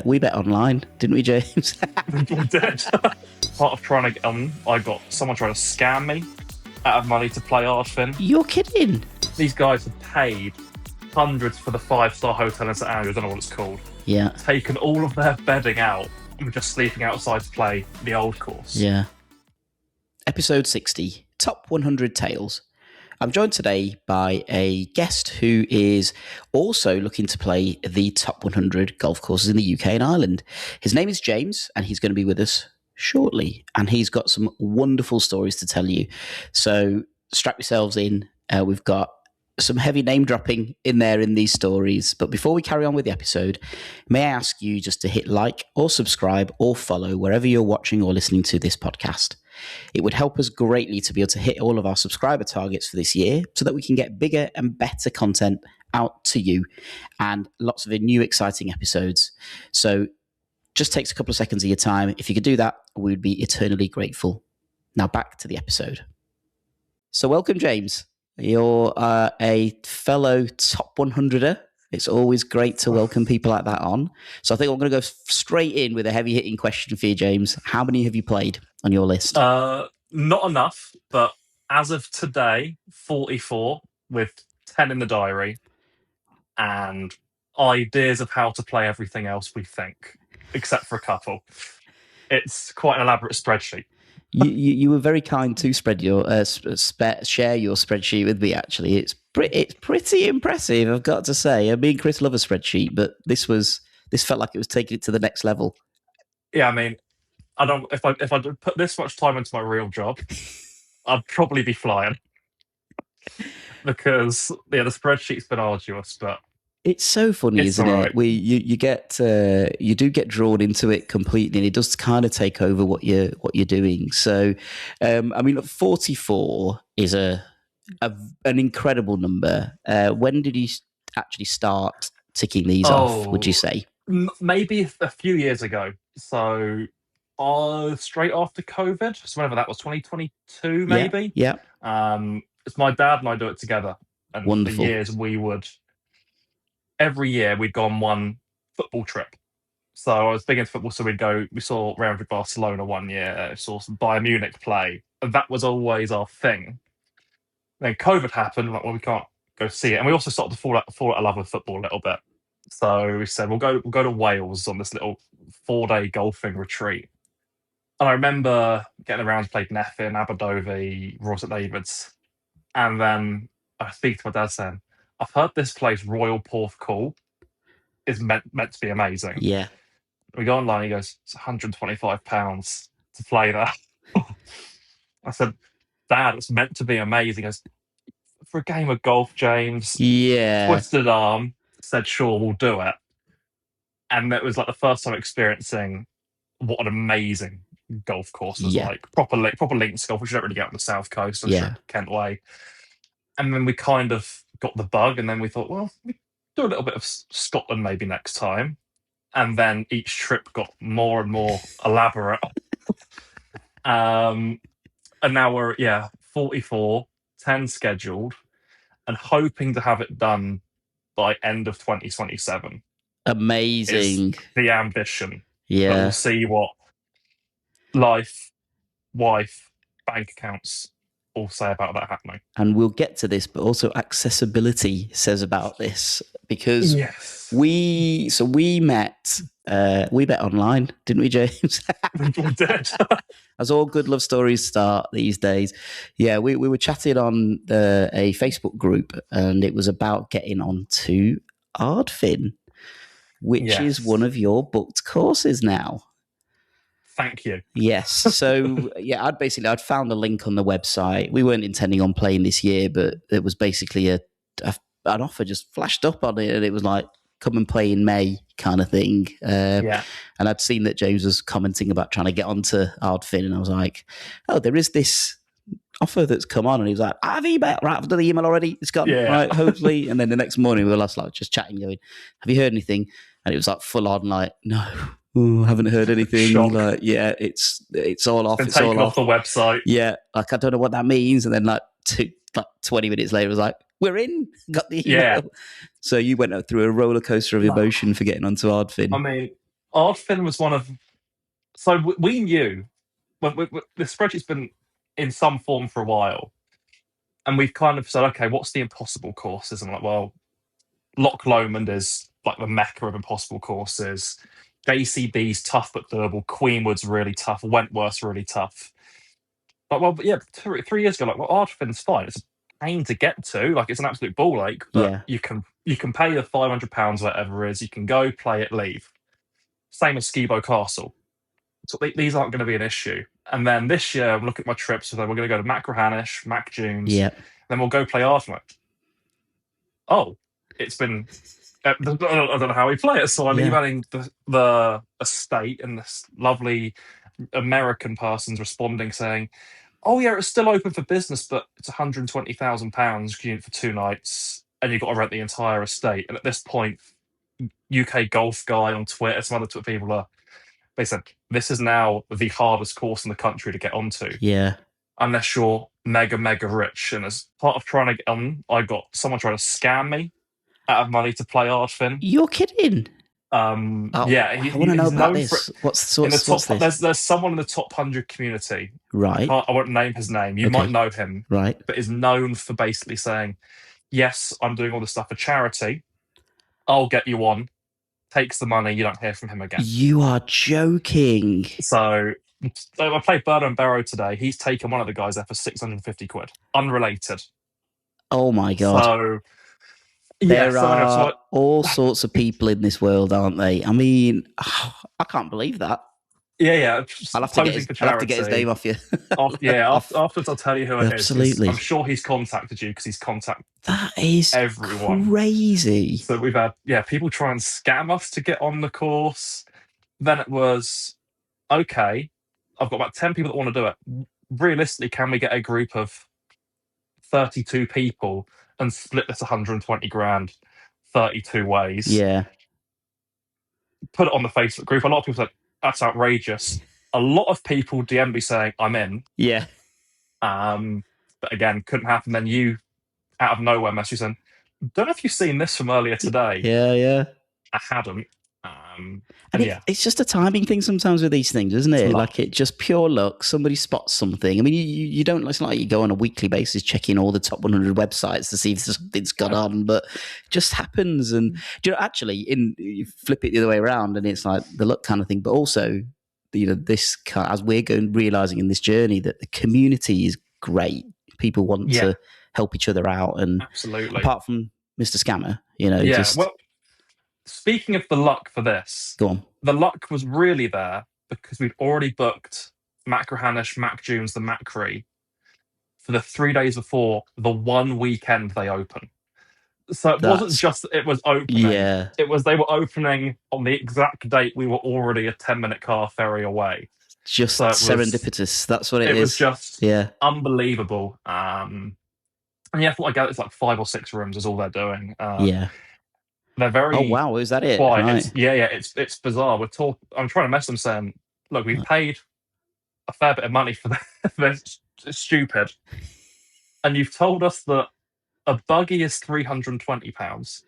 We bet online, didn't we, James? We did. Part of trying to get on, I got someone trying to scam me out of money to play Ardfin. You're kidding. These guys had paid hundreds for the 5-star hotel in St Andrews, I don't know what it's called. Yeah. Taken all of their bedding out and were just sleeping outside to play the old course. Yeah. Episode 60, Top 100 Tales. I'm joined today by a guest who is also looking to play the top 100 golf courses in the UK and Ireland. His name is James, and he's going to be with us shortly. And he's got some wonderful stories to tell you. So strap yourselves in. We've got some heavy name dropping in there in these stories. But before we carry on with the episode, may I ask you just to hit like or subscribe or follow wherever you're watching or listening to this podcast. It would help us greatly to be able to hit all of our subscriber targets for this year so that we can get bigger and better content out to you and lots of new exciting episodes. So just takes a couple of seconds of your time. If you could do that, we would be eternally grateful. Now back to the episode. So welcome, James. You're a fellow top 100er. It's always great to welcome people like that on. So I think I'm going to go straight in with a heavy-hitting question for you, James. How many have you played on your list? Not enough, but as of today, 44 with 10 in the diary and ideas of how to play everything else we think, except for a couple. It's quite an elaborate spreadsheet. You were very kind to share your spreadsheet with me. Actually, it's pretty impressive, I've got to say. Me and Chris love a spreadsheet, but this felt like it was taking it to the next level. Yeah, I mean, I don't. If I put this much time into my real job, I'd probably be flying because the spreadsheet's been arduous, but. It's so funny, isn't right. it? You do get drawn into it completely, and it does kind of take over what you're doing. So, I mean, look, 44 is an incredible number. When did you actually start ticking these off? Would you say? Maybe a few years ago. So, straight after COVID, so whenever that was, 2022, maybe. Yeah. It's my dad and I do it together, and wonderful. For years we would. Every year we'd go on one football trip. So I was big into football, so we saw Real Madrid Barcelona one year, saw some Bayern Munich play, and that was always our thing. Then COVID happened, like, well, we can't go see it. And we also started to fall out of love with football a little bit. So we said, we'll go to Wales on this little 4-day golfing retreat. And I remember getting around to play Neffin, Aberdover, Royal St David's. And then I speak to my dad saying, I've heard this place, Royal Porth Call, is meant to be amazing. Yeah. We go online, he goes, it's £125 to play that. I said, Dad, it's meant to be amazing. He goes, for a game of golf, James. Yeah. Twisted arm, said, sure, we'll do it. And it was like the first time experiencing what an amazing golf course was like. Proper links golf, which you don't really get on the south coast, Kent Way. And then we kind of got the bug, and then we thought, well, we do a little bit of Scotland maybe next time. And then each trip got more and more elaborate. And now we're 44, 10 scheduled, and hoping to have it done by end of 2027. Amazing. Is the ambition. Yeah. But we'll see what life, wife, bank accounts all say about that happening. And we'll get to this, but also accessibility says about this, because we met online, didn't we, James? We did. As all good love stories start these days. Yeah, we were chatting on a Facebook group, and it was about getting onto Ardfin, which is one of your booked courses now. Thank you. Yes. So, I'd found a link on the website. We weren't intending on playing this year, but it was basically an offer just flashed up on it, and it was like, come and play in May kind of thing. And I'd seen that James was commenting about trying to get onto Ardfin, and I was like, oh, there is this offer that's come on. And he was like, I've emailed, right, I've done the email already. It's gone, right, hopefully. And then the next morning we were just chatting, going, have you heard anything? And it was like full on, like, no. Ooh, haven't heard anything. Shock. Like, it's all off. Been it's taken all off the website. Yeah, like I don't know what that means. And then 20 minutes later, it was like, we're in. Got the email. Yeah. So you went through a roller coaster of emotion for getting onto Ardfin. I mean, Ardfin was one of. So we knew the spreadsheet's been in some form for a while, and we've kind of said, okay, what's the impossible courses? And I'm like, well, Loch Lomond is like the mecca of impossible courses. JCB's tough but doable. Queenwood's really tough. Wentworth's really tough. Like, well, but yeah, 3 years ago, like, well, Ardfin's fine. It's a pain to get to. Like, it's an absolute ball ache, but Yeah. you can pay the £500, whatever it is. You can go play it, leave. Same as Skibo Castle. So these aren't going to be an issue. And then this year, I'm looking at my trips. So we're going to go to Macrahanish, Mac Dunes. Yeah. Then we'll go play Ardfin. Oh, it's been. I don't know how we play it. So I'm Yeah. emailing the estate, and this lovely American person's responding saying, "Oh yeah, it's still open for business, but it's £120,000 unit for 2 nights, and you've got to rent the entire estate." And at this point, UK golf guy on Twitter, some other Twitter people they said, this is now the hardest course in the country to get onto. Yeah. Unless you're mega, mega rich. And as part of trying to get on, I got someone trying to scam me out of money to play Ardfin. You're kidding. Yeah, I want to know about this. What's this? There's someone in the top 100 community. Right. I won't name his name. You might know him. Right. But is known for basically saying, yes, I'm doing all this stuff for charity. I'll get you on. Takes the money. You don't hear from him again. You are joking. So I played Burner and Barrow today. He's taken one of the guys there for 650 quid. Unrelated. Oh my God. So there are all sorts of people in this world, aren't they? I mean, I can't believe that. Yeah. I'll have to get his name off you. Afterwards I'll tell you who it is. Absolutely. I'm sure he's contacted you because he's contacted everyone. Crazy. So we've had people try and scam us to get on the course. Then it was, okay, I've got about 10 people that want to do it. Realistically, can we get a group of 32 people and split this 120 grand 32 ways? Yeah. Put it on the Facebook group. A lot of people said, that's outrageous. A lot of people DM me saying, I'm in. Yeah. But again, couldn't happen. Then you, out of nowhere, message saying, don't know if you've seen this from earlier today. Yeah. I hadn't. It's just a timing thing sometimes with these things, isn't it? Like, it's just pure luck. Somebody spots something. I mean, you don't. It's not like you go on a weekly basis checking all the top 100 websites to see if something's gone on, but it just happens. And actually, you flip it the other way around, and it's like the luck kind of thing. But also, this as we're realizing in this journey that the community is great. People want to help each other out, and absolutely. Apart from Mr. Scammer, Well, speaking of the luck for this, go on. The luck was really there because we'd already booked Macrahanish, Mac Dunes, the Macri for the 3 days before the one weekend they open. So it wasn't just it was opening. Yeah. It was they were opening on the exact date we were already a 10-minute car ferry away. Just serendipitous. That's what it is. It was just unbelievable. And I thought I got it's like 5 or 6 rooms is all they're doing. They're very. Oh wow! Is that it? Quiet. Right. It's bizarre. I'm trying to mess them saying, look, we've paid a fair bit of money for this. It's stupid. And you've told us that a buggy is £320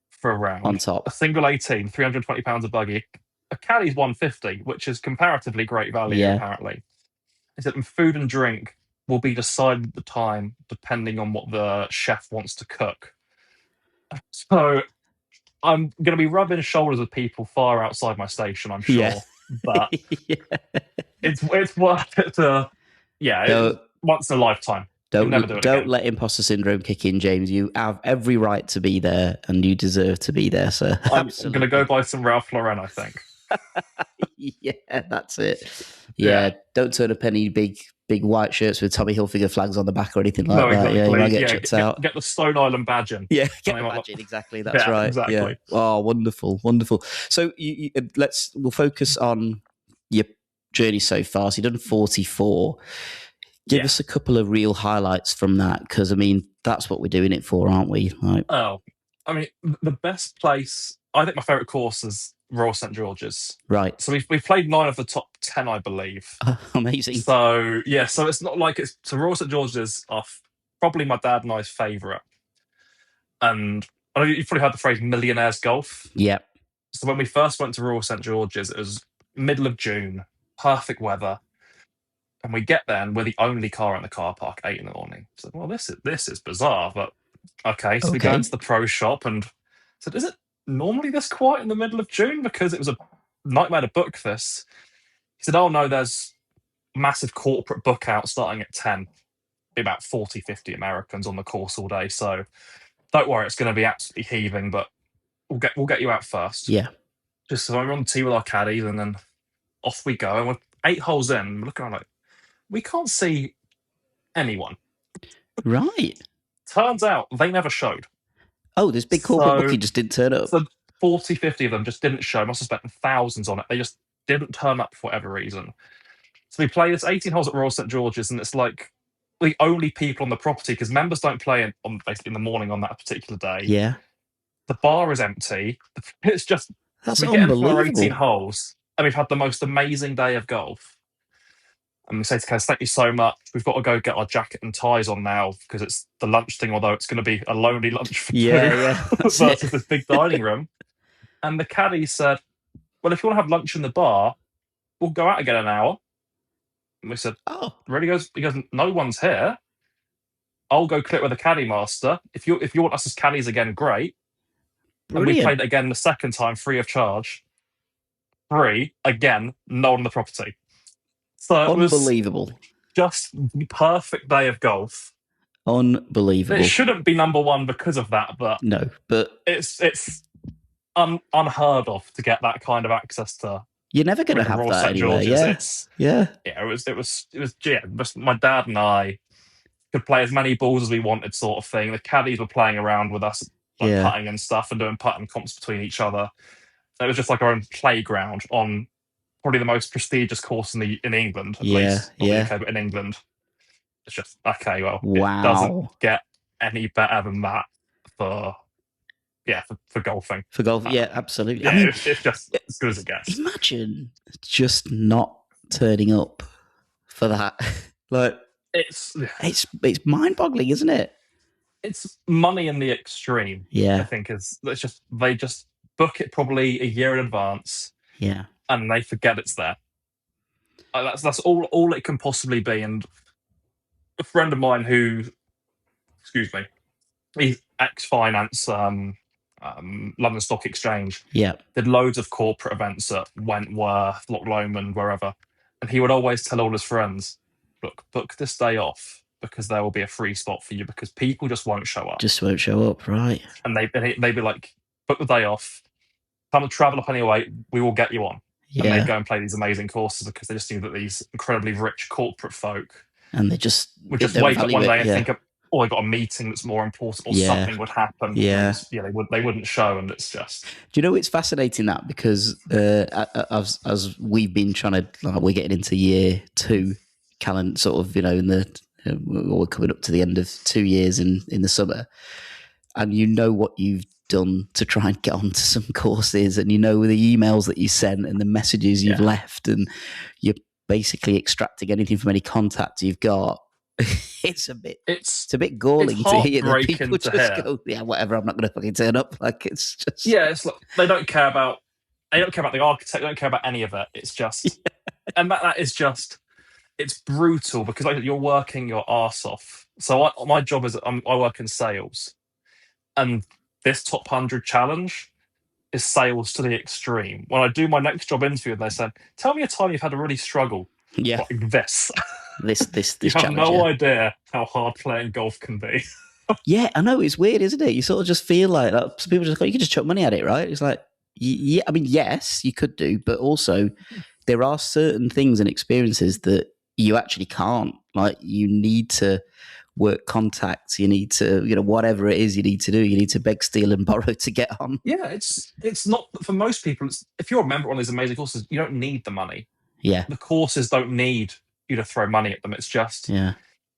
for a round. On top. A single 18, £320 a buggy. A Caddie's £150, which is comparatively great value, apparently. He said, and food and drink will be decided at the time, depending on what the chef wants to cook. So I'm going to be rubbing shoulders with people far outside my station, I'm sure. But it's worth it to, once in a lifetime. Don't let imposter syndrome kick in, James. You have every right to be there, and you deserve to be there, sir. I'm going to go buy some Ralph Lauren, I think. Yeah, that's it. Yeah, don't turn up any big white shirts with Tommy Hilfiger flags on the back or anything like that. Exactly. Yeah, you might get checked out. Get the Stone Island badge in. Yeah, get the badge in, exactly. That's right. Exactly. Yeah. Oh, wonderful. So we'll focus on your journey so far. So you've done 44. Give us a couple of real highlights from that, because I mean that's what we're doing it for, aren't we? Like, I mean, the best place. I think my favourite course is Royal St George's. Right. So we've played 9 of the top 10, I believe. Amazing. So so it's not like it's. So Royal St George's are probably my dad and I's favourite, and I know you've probably heard the phrase "Millionaire's golf." Yeah. So when we first went to Royal St George's, it was middle of June, perfect weather, and we get there and we're the only car in the car park 8 in the morning. So well, this is bizarre, but okay. So we go Okay. into the pro shop and said, "Is it normally this quiet in the middle of June?" Because it was a nightmare to book this. He said, "Oh no, there's massive corporate book out starting at 10. Be about 40, 50 Americans on the course all day. So don't worry, it's going to be absolutely heaving, but we'll get you out first." Yeah. Just so we're on the tee with our caddies, and then off we go. And we're 8 holes in, we're looking around like, we can't see anyone. Right. Turns out they never showed. Oh, this big corporate bookie just didn't turn up. So 40, 50 of them just didn't show. Must have spent thousands on it. They just didn't turn up for whatever reason. So we play this 18 holes at Royal St George's, and it's like the only people on the property because members don't play on basically in the morning on that particular day. Yeah. The bar is empty. It's just That's we get in for our 18 unbelievable. holes, and we've had the most amazing day of golf. And we say to Kaz, "Thank you so much. We've got to go get our jacket and ties on now because it's the lunch thing, although it's going to be a lonely lunch for Yeah, two yeah. That's versus it. this big dining room." And the caddy said, "Well, if you want to have lunch in the bar, we'll go out again an hour." And we said, Oh, "Really?" He goes, "No one's here. I'll go clear it with the caddy master. If you want us as caddies again, great." And we brilliant. played it again the second time, free of charge. Free, again, no one on the property. So it was Unbelievable. just the perfect day of golf. Unbelievable. It shouldn't be number one because of that, but No, but it's unheard of to get that kind of access to you're never going to have Royal that St anywhere. George's. Yeah. It was just my dad and I could play as many balls as we wanted, sort of thing. The caddies were playing around with us, like Yeah. putting and stuff, and doing putting comps between each other. It was just like our own playground on probably the most prestigious course in England, at least. Not the UK, but in England. It's just okay. Well, it doesn't Wow. get any better than that for golfing. For golf, yeah, absolutely. Yeah, I mean, it's just as good as it gets. imagine just not turning up for that. Like, It's mind-boggling, isn't it? it's money in the extreme. I Yeah. think they just book it probably a year in advance, Yeah. and they forget it's there. That's all it can possibly be. And a friend of mine who, excuse me, he's ex-finance, London Stock Exchange, Yeah. did loads of corporate events at Wentworth, Loch Lomond, wherever, and he would always tell all his friends, "Look, book this day off because there will be a free spot for you because people just won't show up." Just won't show up, right? And they'd be like, "Book the day off, come and travel up anyway, we will get you on." And they'd Yeah. go and play these amazing courses because they just knew that these incredibly rich corporate folk And they just would just don't wake up value one it, day and yeah. think, "Oh, I got a meeting that's more important, or Yeah. something would happen." Yeah. They wouldn't show, and it's just. Do you know it's fascinating that because as we've been trying to, like, we're getting into year 2, Callan, sort of, in the we're coming up to the end of 2 years in the summer, and what you've done to try and get onto some courses, and the emails that you sent and the messages you've left, and you're basically extracting anything from any contact you've got. It's a bit galling to hear that people just go, "Yeah, whatever, I'm not going to fucking turn up." Like, it's just, it's like they don't care about the architect, they don't care about any of it. It's just, and that is just, it's brutal because you're working your arse off. So my job is I work in sales, and this top 100 challenge is sales to the extreme. When I do my next job interview, and they say, "Tell me a time you've had to really struggle." yeah, like this. this You have challenge, no idea how hard playing golf can be. Yeah, I know, it's weird, isn't it? You sort of just feel like some people just go, "You can just chuck money at it, right?" It's like, yeah, I mean, yes, you could do, but also there are certain things and experiences that you actually can't. Like, you need to work contacts, you need to, whatever it is you need to do, you need to beg, steal, and borrow to get on. Yeah, it's not for most people. If you're a member on these amazing courses, you don't need the money. Yeah, The courses don't need you to throw money at them. It's just,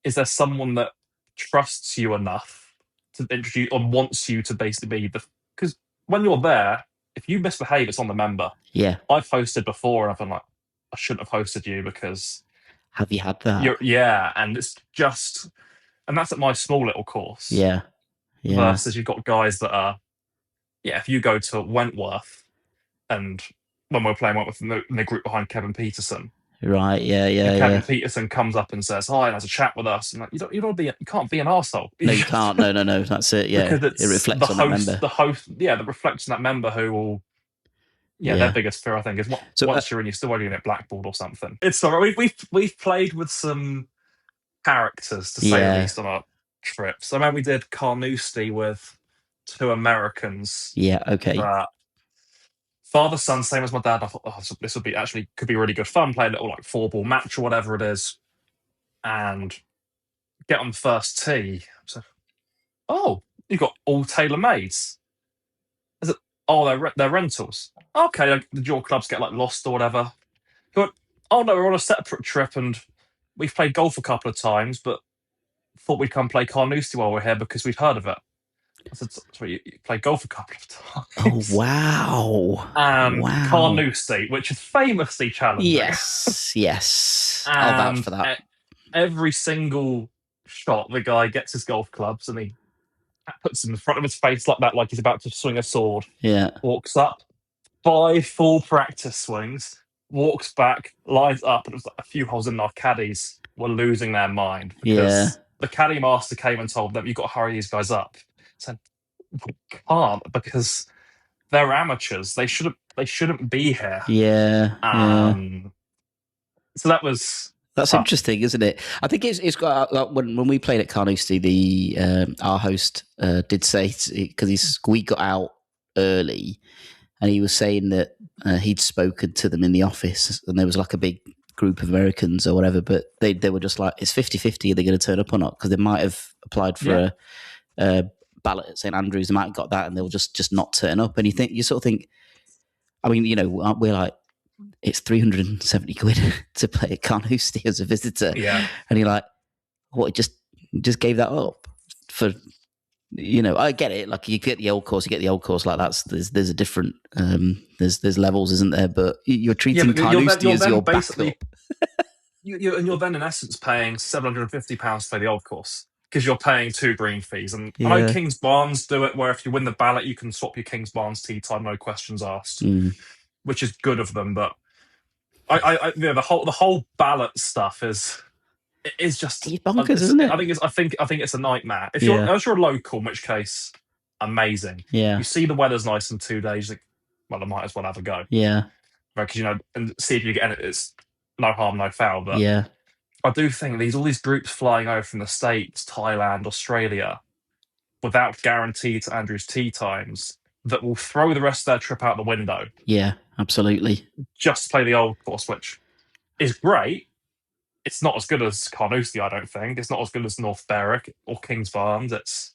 is there someone that trusts you enough to introduce or wants you to basically be because when you're there, if you misbehave, it's on the member. Yeah, I've hosted before, and I've been like, I shouldn't have hosted you because. Have you had that? And it's just, and that's at my small little course. Yeah. Yeah. versus you've got guys that are, if you go to Wentworth, and when we're playing Wentworth in the group behind Kevin Peterson, Right. Yeah. and Yeah. Kevin Yeah. Peterson comes up and says hi and has a chat with us, and like, you can't be an arsehole. No, you can't. No. That's it. Yeah. Because it's It reflects the on that host, member. that reflects on that member who will, their biggest fear, I think, is once you're in, you're still only at Blackboard or something. It's sorry, we've played with some characters, to say the least, on our trips. I remember we did Carnoustie with 2 Americans. Yeah. Okay. Father son, same as my dad. I thought, this would be could be really good fun. Play a little like 4-ball match or whatever it is, and get on the first tee. So, you've got all tailor-mades. Is it? Oh, they're rentals. Okay, like, did your clubs get like lost or whatever? But oh no, we're on a separate trip and we've played golf a couple of times, but thought we'd come play Carnoustie while we're here because we've heard of it. I said, sorry, you played golf a couple of times. Oh wow! And Carnoustie, which is famously challenging. Yes. I'll vouch for that. Every single shot, the guy gets his golf clubs and he puts them in front of his face like that, like he's about to swing a sword. Yeah. Walks up, 5 full practice swings, walks back, lines up, and it was like a few holes in. Our caddies were losing their mind because the caddy master came and told them, "You've got to hurry these guys up." Said, "We can't because they're amateurs. They shouldn't be here." Yeah. So that was. That's interesting, isn't it? I think it's got like when we played at Carnoustie, our host did say, because we got out early, and he was saying that he'd spoken to them in the office, and there was like a big group of Americans or whatever, but they were just like, it's 50-50, are they going to turn up or not? Because they might have applied for a ballot at St Andrews, they might have got that, and they'll just not turn up. And you sort of think, I mean, we're like, it's 370 quid to play at Carnoustie as a visitor. Yeah. And you're like, what, just gave that up for, I get it. Like, you get the old course, like there's a different, there's levels, isn't there? But you're treating Carnoustie as your backup. You're then in essence paying £750 to play the old course because you're paying 2 green fees. And I know Kings Barnes do it where if you win the ballot, you can swap your Kings Barnes tee time, no questions asked, which is good of them. But the whole ballot stuff is just bonkers, isn't it? I think it's a nightmare. If you're a local, in which case, amazing. Yeah. You see the weather's nice in 2 days. Like, well, I might as well have a go. Yeah. Because and see if you get it. It's no harm, no foul. But yeah, I do think all these groups flying over from the States, Thailand, Australia, without guaranteed Andrews tee times, that will throw the rest of their trip out the window. Yeah, absolutely. Just to play the old course, which is great. It's not as good as Carnoustie, I don't think. It's not as good as North Berwick or Kings Barnes. It's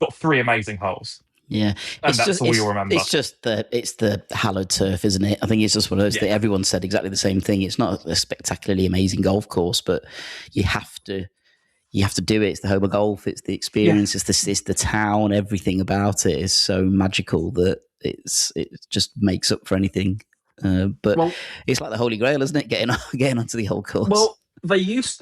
got 3 amazing holes. Yeah, and that's all you'll remember. It's just the hallowed turf, isn't it? I think it's just one of those that everyone said exactly the same thing. It's not a spectacularly amazing golf course, but you have to do it. It's the home of golf. It's the experience. It's the town. Everything about it is so magical that it just makes up for anything. But it's like the Holy Grail, isn't it? Getting onto the old course. Well, I used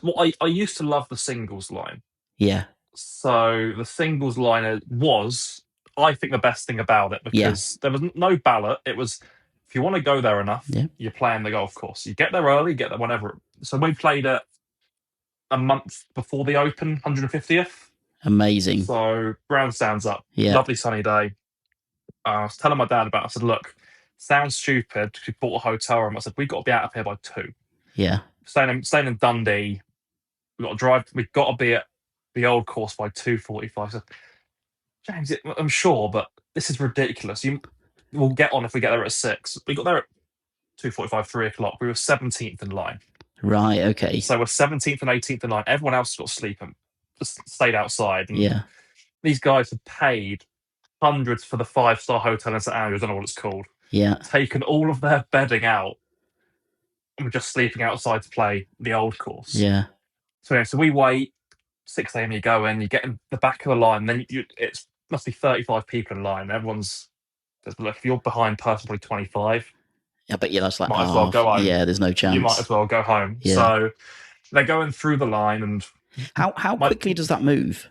to love the singles line. Yeah. So the singles line was, I think, the best thing about it because there was no ballot. It was, if you want to go there enough, you're playing the golf course. You get there early, get there whenever. So we played it a month before the Open, 150th. Amazing. So ground sounds up. Yeah. Lovely sunny day. I was telling my dad about it. I said, look, sounds stupid. We bought a hotel room. I said, we've got to be out of here by 2. Yeah. Staying in Dundee. We've got to drive. We've got to be at the old course by 2:45. So, James, I'm sure, but this is ridiculous. We'll get on if we get there at 6. We got there at 2:45, 3 o'clock. We were 17th in line. Right, okay. So we're 17th and 18th in line. Everyone else got sleep and just stayed outside. And these guys had paid hundreds for the 5-star hotel in St Andrews. I don't know what it's called. Yeah. Taken all of their bedding out and we're just sleeping outside to play the old course. Yeah. So we wait. 6 a.m. you go in, you get in the back of the line, then it must be 35 people in line. Everyone's, look, if you're behind person probably 25. Yeah, but that's like, might as well go home. Yeah, there's no chance. You might as well go home. Yeah. So they're going through the line and how quickly does that move?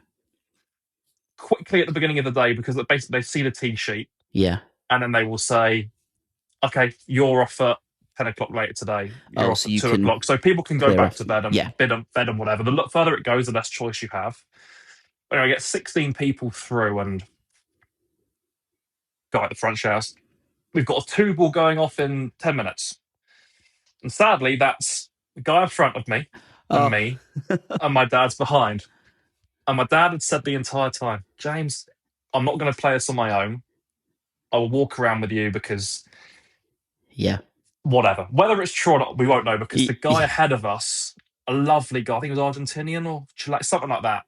quickly at the beginning of the day, because basically they see the team sheet Yeah. and then they will say, okay, you're off at 10 o'clock later today. You're Oh, off so at you 2 can o'clock. So people can go clear back off. to bed Yeah. and bed and whatever. The further it goes, the less choice you have. Anyway, I get 16 people through and guy at the front shouts, we've got a two ball going off in 10 minutes. And sadly, that's the guy in front of me and Oh, me, and my dad's behind. And my dad had said the entire time, James, I'm not going to play this on my own. I will walk around with you because yeah. whatever. Whether it's true or not, we won't know, because the guy Yeah. ahead of us, a lovely guy, I think he was Argentinian or something like that,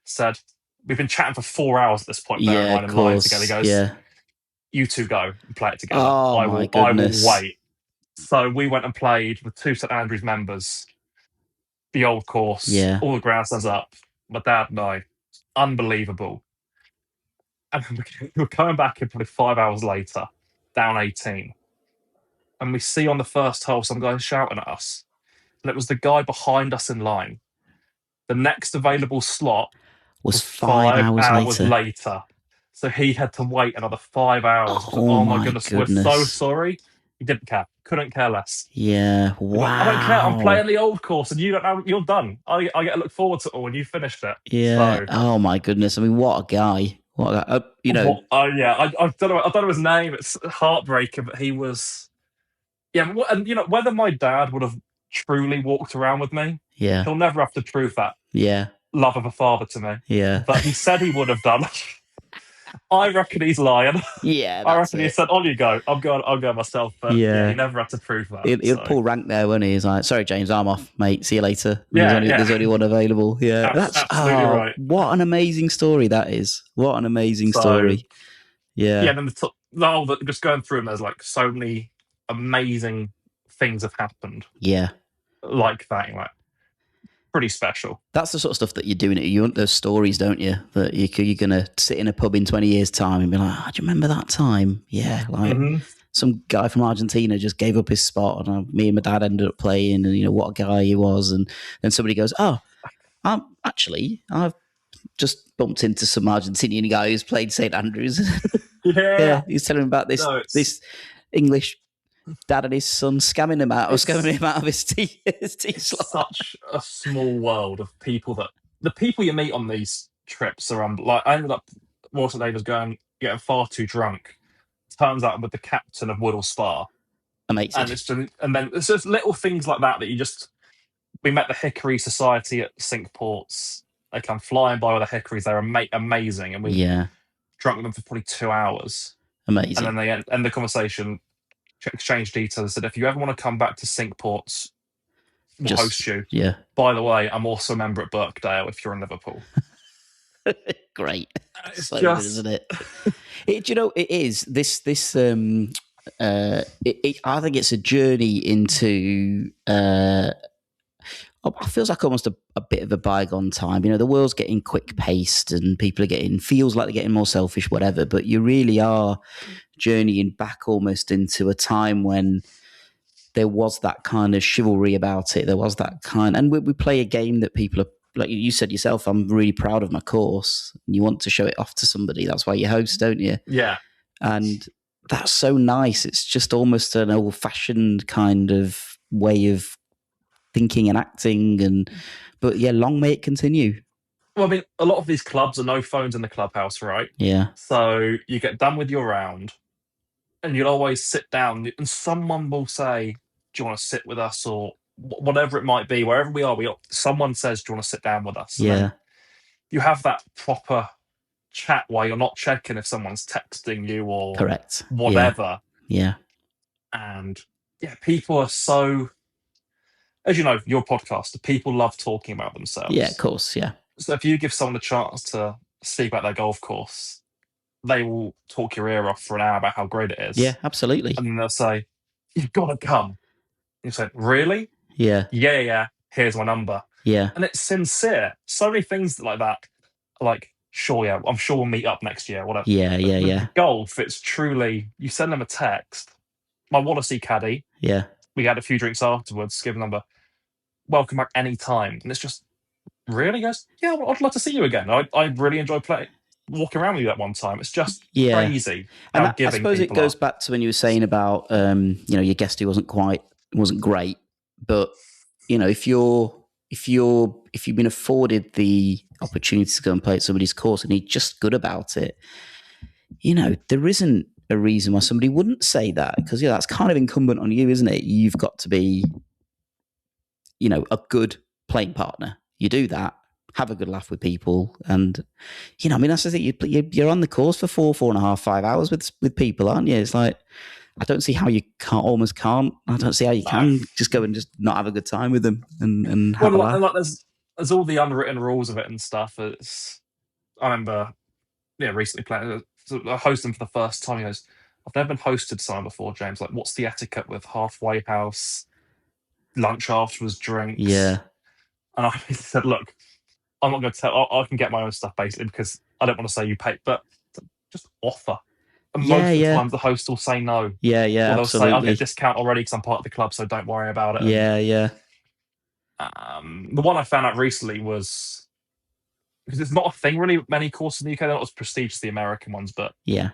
said, we've been chatting for 4 hours at this point, bear in Yeah, mind, of in line together. He course. goes, Yeah. you two go and play it together. Oh I my will goodness. wait. So we went and played with two St Andrews members, the old course, Yeah. all the grandstands up. My dad and I, unbelievable. And we were coming back in probably 5 hours later, down 18. And we see on the first hole some guy shouting at us. And it was the guy behind us in line. The next available slot Was was 5 5 hours hours later. later. So he had to wait another 5 hours. I was like, Oh oh my my goodness, we're so goodness. sorry. He didn't care. Couldn't care less. Yeah. He's like, I don't care. I'm playing Wow. the old course, and you don't know. You're done. I get to look forward to it all, and you finished it. Yeah. So, Oh my goodness. I mean, what a guy. What a guy. You know, what? Oh yeah. I don't know. I don't know his name. It's heartbreaking, but he was. Yeah, and whether my dad would have truly walked around with me, yeah. he'll never have to prove that Yeah. love of a father to me. Yeah. But he said he would have done. I reckon he's lying. Yeah, I that's reckon he it. said, "On you go. I'll go myself." But yeah, he Yeah. never had to prove that. He'll So pull rank there, won't he? He's like, sorry, James, I'm off, mate. See you later. yeah, There's only one available. Yeah. That's absolutely right. what an amazing story that is. What an amazing So story. Yeah. yeah, then the whole just going through them, there's like so many amazing things have happened Yeah. like that. Like pretty special. That's the sort of stuff that you're doing. You want those stories, don't you? That you're going to sit in a pub in 20 years' time and be like, do you remember that time? Yeah. Like some guy from Argentina just gave up his spot and me and my dad ended up playing and, what a guy he was. And then somebody goes, oh, I've just bumped into some Argentinian guy who's played St Andrews. Yeah. He's telling him about this English dad and his son scamming him out of his tea slot. Such a small world of people the people you meet on these trips are like I ended up most of the day was getting far too drunk. Turns out I'm with the captain of Woodall Spa. Amazing. And then it's just little things like that we met the Hickory Society at Cinque Ports. They come flying by with the Hickories. They're amazing, and we drunk with them for probably 2 hours. Amazing. And then they end the conversation, exchange details. Said if you ever want to come back to Cinque Ports, we'll host you. Yeah. By the way, I'm also a member at Birkdale if you're in Liverpool. Great. It's so just... good, isn't it? It is this. I think it's a journey into. It feels like almost a bit of a bygone time. The world's getting quick paced and people are feels like they're getting more selfish, whatever. But you really are journeying back almost into a time when there was that kind of chivalry about it. There was that and we play a game that people are, like you said yourself, I'm really proud of my course. And you want to show it off to somebody. That's why you host, don't you? Yeah. And that's so nice. It's just almost an old fashioned kind of way of thinking and acting. But yeah, long may it continue. Well, I mean, a lot of these clubs are no phones in the clubhouse, right? Yeah. So you get done with your round and you'll always sit down and someone will say, do you want to sit with us? Or whatever it might be, wherever we are, someone says, do you want to sit down with us? Yeah. And you have that proper chat while you're not checking if someone's texting you or correct whatever. Yeah. And yeah, people are so, as you know, your podcast, people love talking about themselves. Yeah, of course. Yeah. So if you give someone a chance to speak about their golf course, they will talk your ear off for an hour about how great it is. Yeah, absolutely. And then they'll say, you've got to come. And you say, really? Yeah. Yeah. Here's my number. Yeah. And it's sincere. So many things like that. Like, sure, yeah, I'm sure we'll meet up next year, whatever. Yeah. The golf, it's truly, you send them a text. My Wallasey Caddie. Yeah. We had a few drinks afterwards, give a number. Welcome back any time. And it's just, really, guys? Yeah, I'd love to see you again. I really enjoy playing. walking around with you that one time. It's just Yeah. crazy And how I giving suppose it people goes are. back to when you were saying about, your guest who wasn't great, but if you've been afforded the opportunity to go and play at somebody's course and he's just good about it, there isn't a reason why somebody wouldn't say that, because that's kind of incumbent on you, isn't it? You've got to be, a good playing partner. You do that, have a good laugh with people, and that's the thing. You're on the course for 4.5, 5 hours with people, aren't you? It's like, I don't see how you can't. I don't see how you can just go and just not have a good time with them and have a laugh. Like there's all the unwritten rules of it and stuff. I remember, recently playing, hosting for the first time. He goes, "I've never been hosted someone before, James. Like, what's the etiquette with halfway house, lunch afterwards, drinks?" Yeah, And I said, "Look, I'm not going to tell. I can get my own stuff basically because I don't want to say you pay, but just offer." And yeah, most of the yeah, times, the host will say no, yeah, yeah. or they'll say, "I'll get a Absolutely. discount already because I'm part of the club, so don't worry about it." And Yeah, yeah, the one I found out recently was, because it's not a thing really, many courses in the UK, they're not as prestigious as the American ones, but yeah.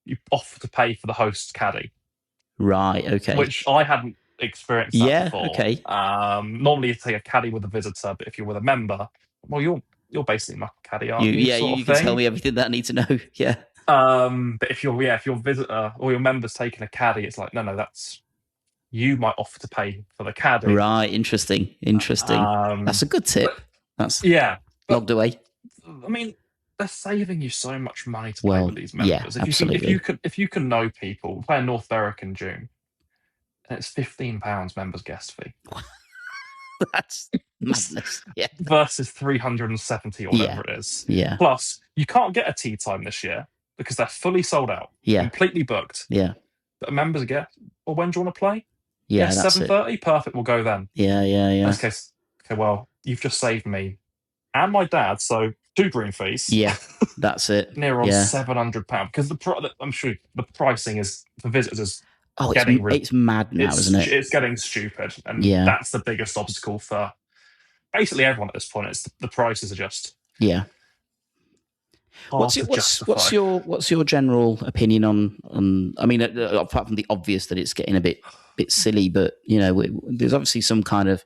you offer to pay for the host's caddy, Right. Okay. which I hadn't experienced that Yeah. before. Okay. Normally you take a caddy with a visitor, but if you're with a member, well, you're basically my caddy, aren't you? Yeah. Sort You of can tell thing. me everything that I need to know. Yeah. But if your visitor or your member's taking a caddy, it's like, no, that's, you might offer to pay for the caddy. Right. Interesting. Interesting. That's Um, a good but tip. That's yeah, but logged away. I mean, they're saving you so much money to play with Well, these yeah, members. absolutely. If you can know people, play in North Berwick in June, and it's £15 members guest fee That's madness. Yeah. versus 370 or Yeah. whatever it is. Yeah. Plus, you can't get a tea time this year because they're fully sold out, Yeah. completely booked. Yeah. But a members get, well, when do you want to play? Yeah. That's it. 7:30. Perfect. We'll go then. Yeah. Yeah. In Yeah. this case, okay, well, you've just saved me and my dad, so 2 green fees. Yeah. That's it. Near on Yeah. £700 because I'm sure the pricing is for visitors is Oh, getting it's mad now, isn't it? it's getting stupid, and Yeah. that's the biggest obstacle for basically everyone at this point. It's the prices are just Yeah. hard to justify. What's your general opinion on? I mean, apart from the obvious that it's getting a bit silly, but there's obviously some kind of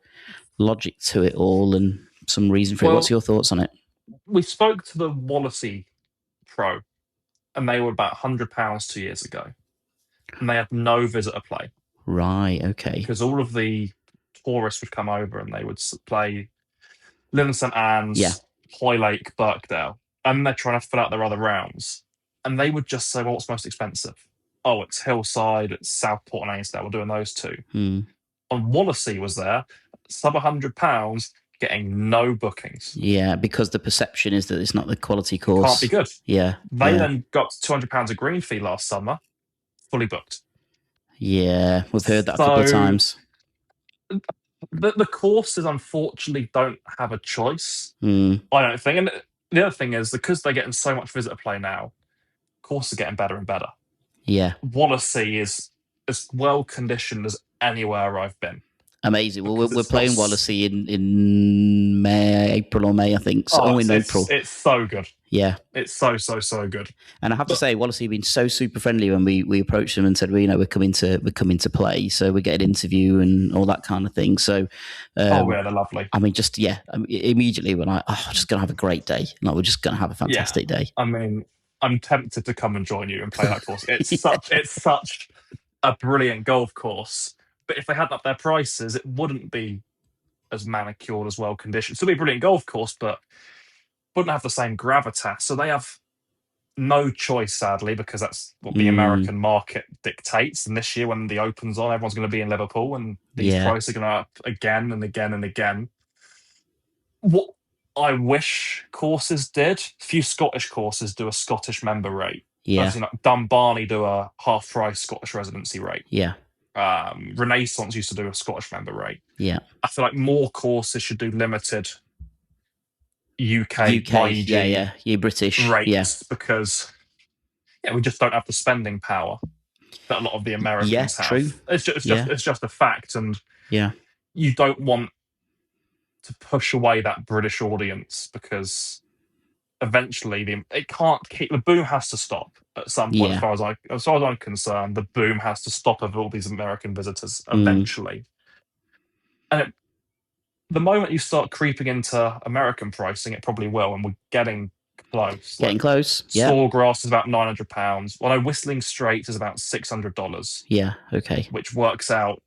logic to it all and some reason for it. What's your thoughts on it? We spoke to the Wallasey Pro, and they were about £100 2 years ago, and they had no visitor play. Right. Okay. Because all of the tourists would come over and they would play Lynn St Anne's, Yeah. Hoylake, Birkdale, and they're trying to fill out their other rounds. And they would just say, well, what's most expensive? Oh, it's Hillside, it's Southport and Ainsdale. We're doing those two. Hmm. And Wallasey was there, sub £100, getting no bookings. Yeah, because the perception is that it's not the quality course. Can't be good. Yeah. They then got £200 a green fee last summer, fully booked. Yeah, we've heard that a couple of times. The courses, unfortunately, don't have a choice. Mm. I don't think. And the other thing is, because they're getting so much visitor play now, courses are getting better and better. Yeah. Wallasey is as well conditioned as anywhere I've been. Amazing. Well, we're playing Wallasey in April or May, I think. So, in April. It's so good. Yeah. It's so good. And I have to say, Wallasey have been so super friendly when we approached them and said, well, we're coming to play, so we get an interview and all that kind of thing. So, yeah, they're lovely. I mean, immediately we're like, I'm just gonna have a great day. Like, we're just gonna have a fantastic day. I mean, I'm tempted to come and join you and play that course. It's such a brilliant golf course. But if they hadn't up their prices, it wouldn't be as manicured, as well conditioned. It'd still be a brilliant golf course, but wouldn't have the same gravitas. So they have no choice, sadly, because that's what the American market dictates. And this year, when the Open's on, everyone's going to be in Liverpool, and these prices are going to up again and again and again. What I wish courses did, a few Scottish courses do a Scottish member rate. Yeah. Obviously, like Dunbarney do a half-price Scottish residency rate. Yeah. Renaissance used to do a Scottish member rate. Yeah. I feel like more courses should do limited UK you're British rates, because we just don't have the spending power that a lot of the Americans have. True. It's just a fact, and you don't want to push away that British audience because eventually it can't keep, the boom has to stop at some point. Yeah. As far as I'm concerned, the boom has to stop of all these American visitors eventually. And the moment you start creeping into American pricing, it probably will, and we're getting close. Getting close. Yeah. Sawgrass is about £900. Well, no, Whistling Straits is about $600. Yeah. Okay. Which works out,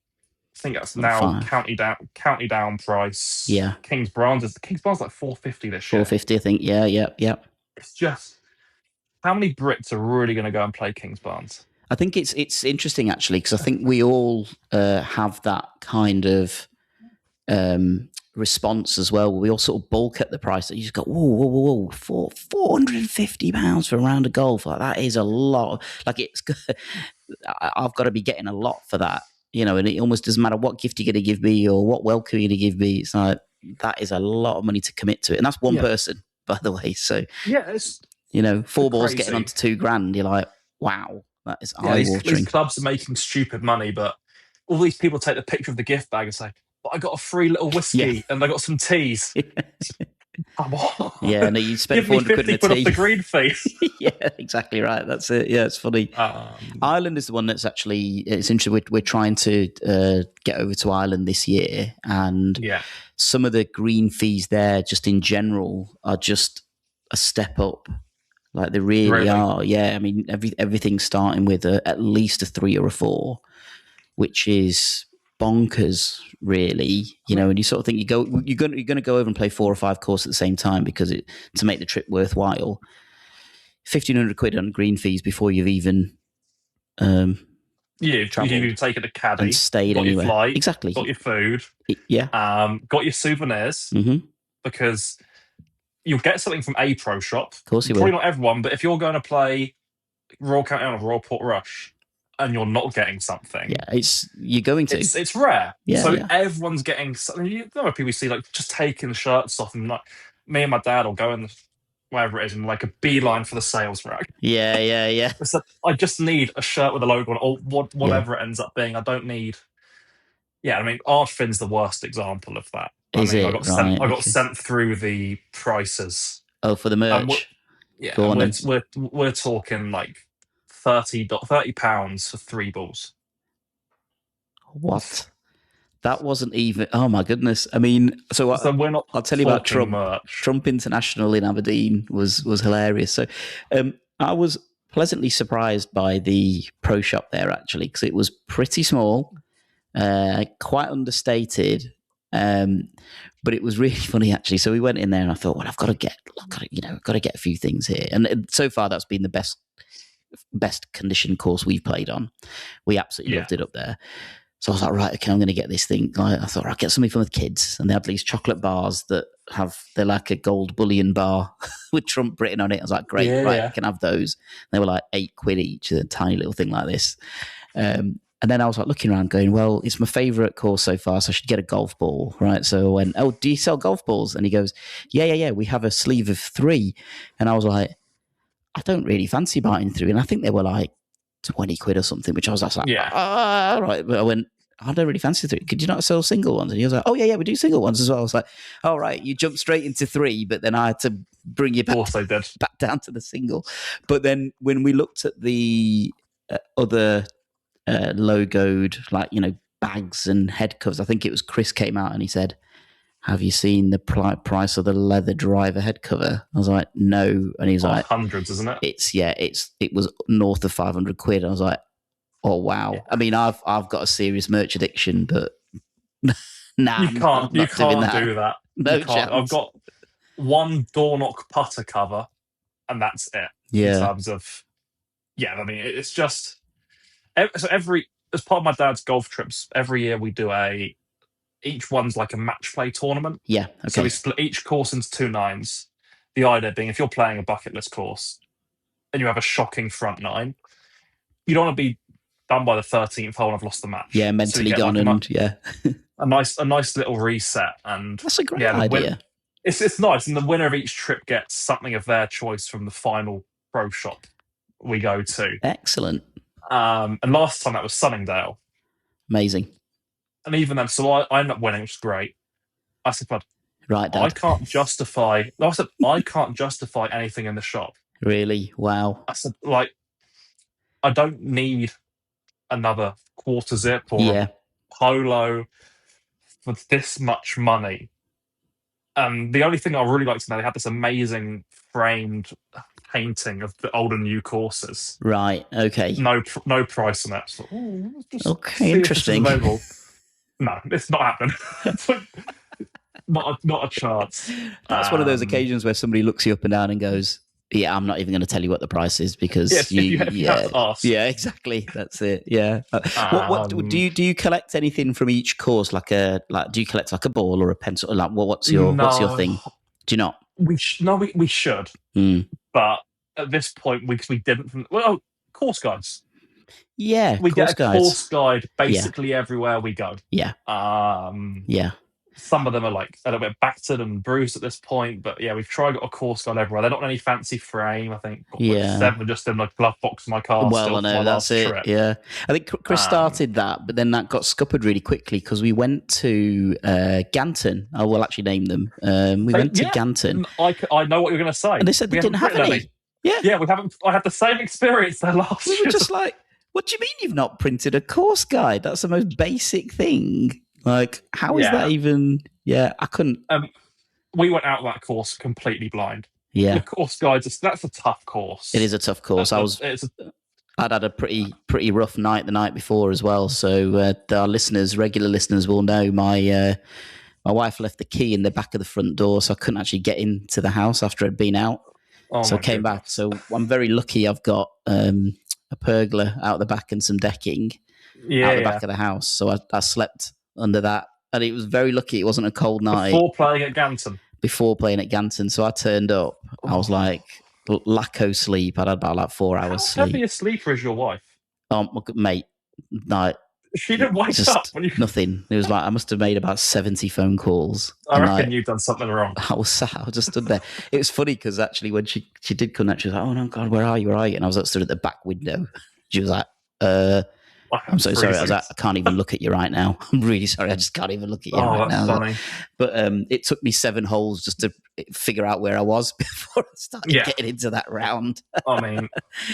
I think that's About now five. county down price. Yeah. King's Brands like $450 this year. $450, I think. Yeah. Yeah. Yeah. It's just, how many Brits are really going to go and play King's Brands? I think it's interesting actually, because I think we all have that kind of response as well. We all sort of balk at the price that you just go, whoa, £450 for a round of golf. Like, that is a lot. Like, I've got to be getting a lot for that, and it almost doesn't matter what gift you're going to give me or what welcome you're going to give me. It's like, that is a lot of money to commit to it. And that's one person, by the way. So, it's four balls getting onto $2,000. You're like, wow, that is eye-watering. These clubs are making stupid money, but all these people take the picture of the gift bag and say, but I got a free little whiskey and I got some teas. Come on. Yeah, no, you spend Give me 400 50 quid off in a the tea. green fee. Yeah, exactly right. That's it. Yeah, it's funny. Ireland is the one that's actually, it's interesting. We're trying to get over to Ireland this year, and some of the green fees there, just in general, are just a step up. Like, they really are. Yeah, I mean, everything's starting with at least a 3 or a 4, which is bonkers, really. And you sort of think you're going to go over and play 4 or 5 courses at the same time because to make the trip worthwhile. 1,500 quid on green fees before you've even you've taken a caddy and stayed got anywhere. Your flight, Exactly. Got your food. Got your souvenirs. Because you'll get something from a pro shop. Of course you Probably will. not everyone, but if you're going to play Royal Countdown or Royal Port Rush and you're not getting something, you're going to. It's rare. Yeah, everyone's getting something. You know, people see like just taking shirts off, and like me and my dad will go in wherever it is and like a beeline for the sales rack. Yeah. So I just need a shirt with a logo on, or whatever it ends up being. I don't need. Yeah, I mean, Ardfin's the worst example of that. I got sent through the prices. Oh, for the merch. We're talking like £30 for 3 balls. What? That wasn't even. Oh my goodness! I mean, we're not. I'll tell you about Trump. Merch. Trump International in Aberdeen was hilarious. So, I was pleasantly surprised by the pro shop there, actually, because it was pretty small, quite understated, but it was really funny, actually. So we went in there and I thought, well, I've got to get a few things here. And so far, that's been the best condition course we've played on. We absolutely loved it up there. So I was like, right, okay, I'm going to get this thing. I thought, I'll get something for the kids. And they have these chocolate bars they're like a gold bullion bar with Trump written on it. I was like, great, I can have those. And they were like £8 each, a tiny little thing like this. And then I was like looking around going, well, it's my favourite course so far, so I should get a golf ball, right? So I went, oh, do you sell golf balls? And he goes, yeah, we have a sleeve of 3. And I was like, I don't really fancy buying 3. And I think they were like 20 quid or something, which I was like, right. But I went, I don't really fancy 3. Could you not sell single ones? And he was like, oh, yeah, we do single ones as well. I was like, oh, right, you jumped straight into 3, but then I had to bring you back down to the single. But then when we looked at the other logoed, like, bags and head covers, I think it was Chris came out and he said, have you seen the price of the leather driver head cover? I was like, no. And he's like, hundreds, isn't it? It was north of 500 quid. I was like, oh wow. Yeah. I mean, I've got a serious merch addiction, but nah, you can't do that. No chance. I've got one door knock putter cover, and that's it. Yeah. In terms of, I mean, it's just so as part of my dad's golf trips, every year we do each one's like a match play tournament. Yeah. Okay. So we split each course into 2 nines. The idea being, if you're playing a bucket list course and you have a shocking front 9, you don't want to be done by the 13th hole and I've lost the match. Yeah, mentally gone a nice little reset. And that's a great idea. It's nice, and the winner of each trip gets something of their choice from the final pro shop we go to. Excellent. And last time that was Sunningdale. Amazing. And even then, so I ended up winning, which is great. I said, bud, Right, I Dad. can't justify. I said I can't justify anything in the shop. Really? Wow. I said, like, I don't need another quarter zip or Yeah. a polo for this much money. The only thing I really liked to know, they had this amazing framed painting of the old and new courses. Right. Okay. No price on that. So, let's just Okay. see if this is Interesting. available. No, it's not happening. It's like, not a chance. That's one of those occasions where somebody looks you up and down and goes, "Yeah, I'm not even going to tell you what the price is because Yes, if you have to ask. Yeah, exactly. That's it. Yeah. What do you collect anything from each course? Do you collect like a ball or a pencil? Like, what's your thing? Do you not? We should, but at this point, we didn't. Well, course guides. Yeah, we course get a guides. course guide basically everywhere we go. Yeah. Yeah. Some of them are like a little bit battered and bruised at this point, but yeah, we've tried got a course guide everywhere. They're not in any fancy frame. I think got like 7 just in like glove box in my car. Well, still I know for my that's last it. trip. Yeah, I think Chris started that, but then that got scuppered really quickly because we went to Ganton. I will actually name them. We went to Ganton. I know what you're going to say. And they said they didn't have any. Yeah, we haven't. I had the same experience there last year. We were just like, what do you mean you've not printed a course guide? That's the most basic thing. Like, how is that even? Yeah, I couldn't. We went out that course completely blind. Yeah, the course guides. That's a tough course. It is a tough course. I'd had a pretty rough night the night before as well. So our regular listeners, will know my wife left the key in the back of the front door, so I couldn't actually get into the house after I'd been out. So I came back. So I'm very lucky. I've got a pergola out the back and some decking out the back of the house. So I slept under that, and it was very lucky it wasn't a cold night. Before playing at Ganton. So I turned up. I was like lacko sleep. I'd had about like 4 hours sleep. How heavy a sleeper is your wife? Mate, no. She didn't wake up when you... Nothing. It was like I must have made about 70 phone calls. I reckon you've done something wrong. I was just stood there. It was funny because actually when she did come out, she was like, "Oh no, God, where are you? And I was stood at the back window. She was like, I'm so sorry. I was like, I can't even look at you right now. I'm really sorry. I just can't even look at you right now. Funny. But it took me 7 holes just to figure out where I was before I started getting into that round. I mean,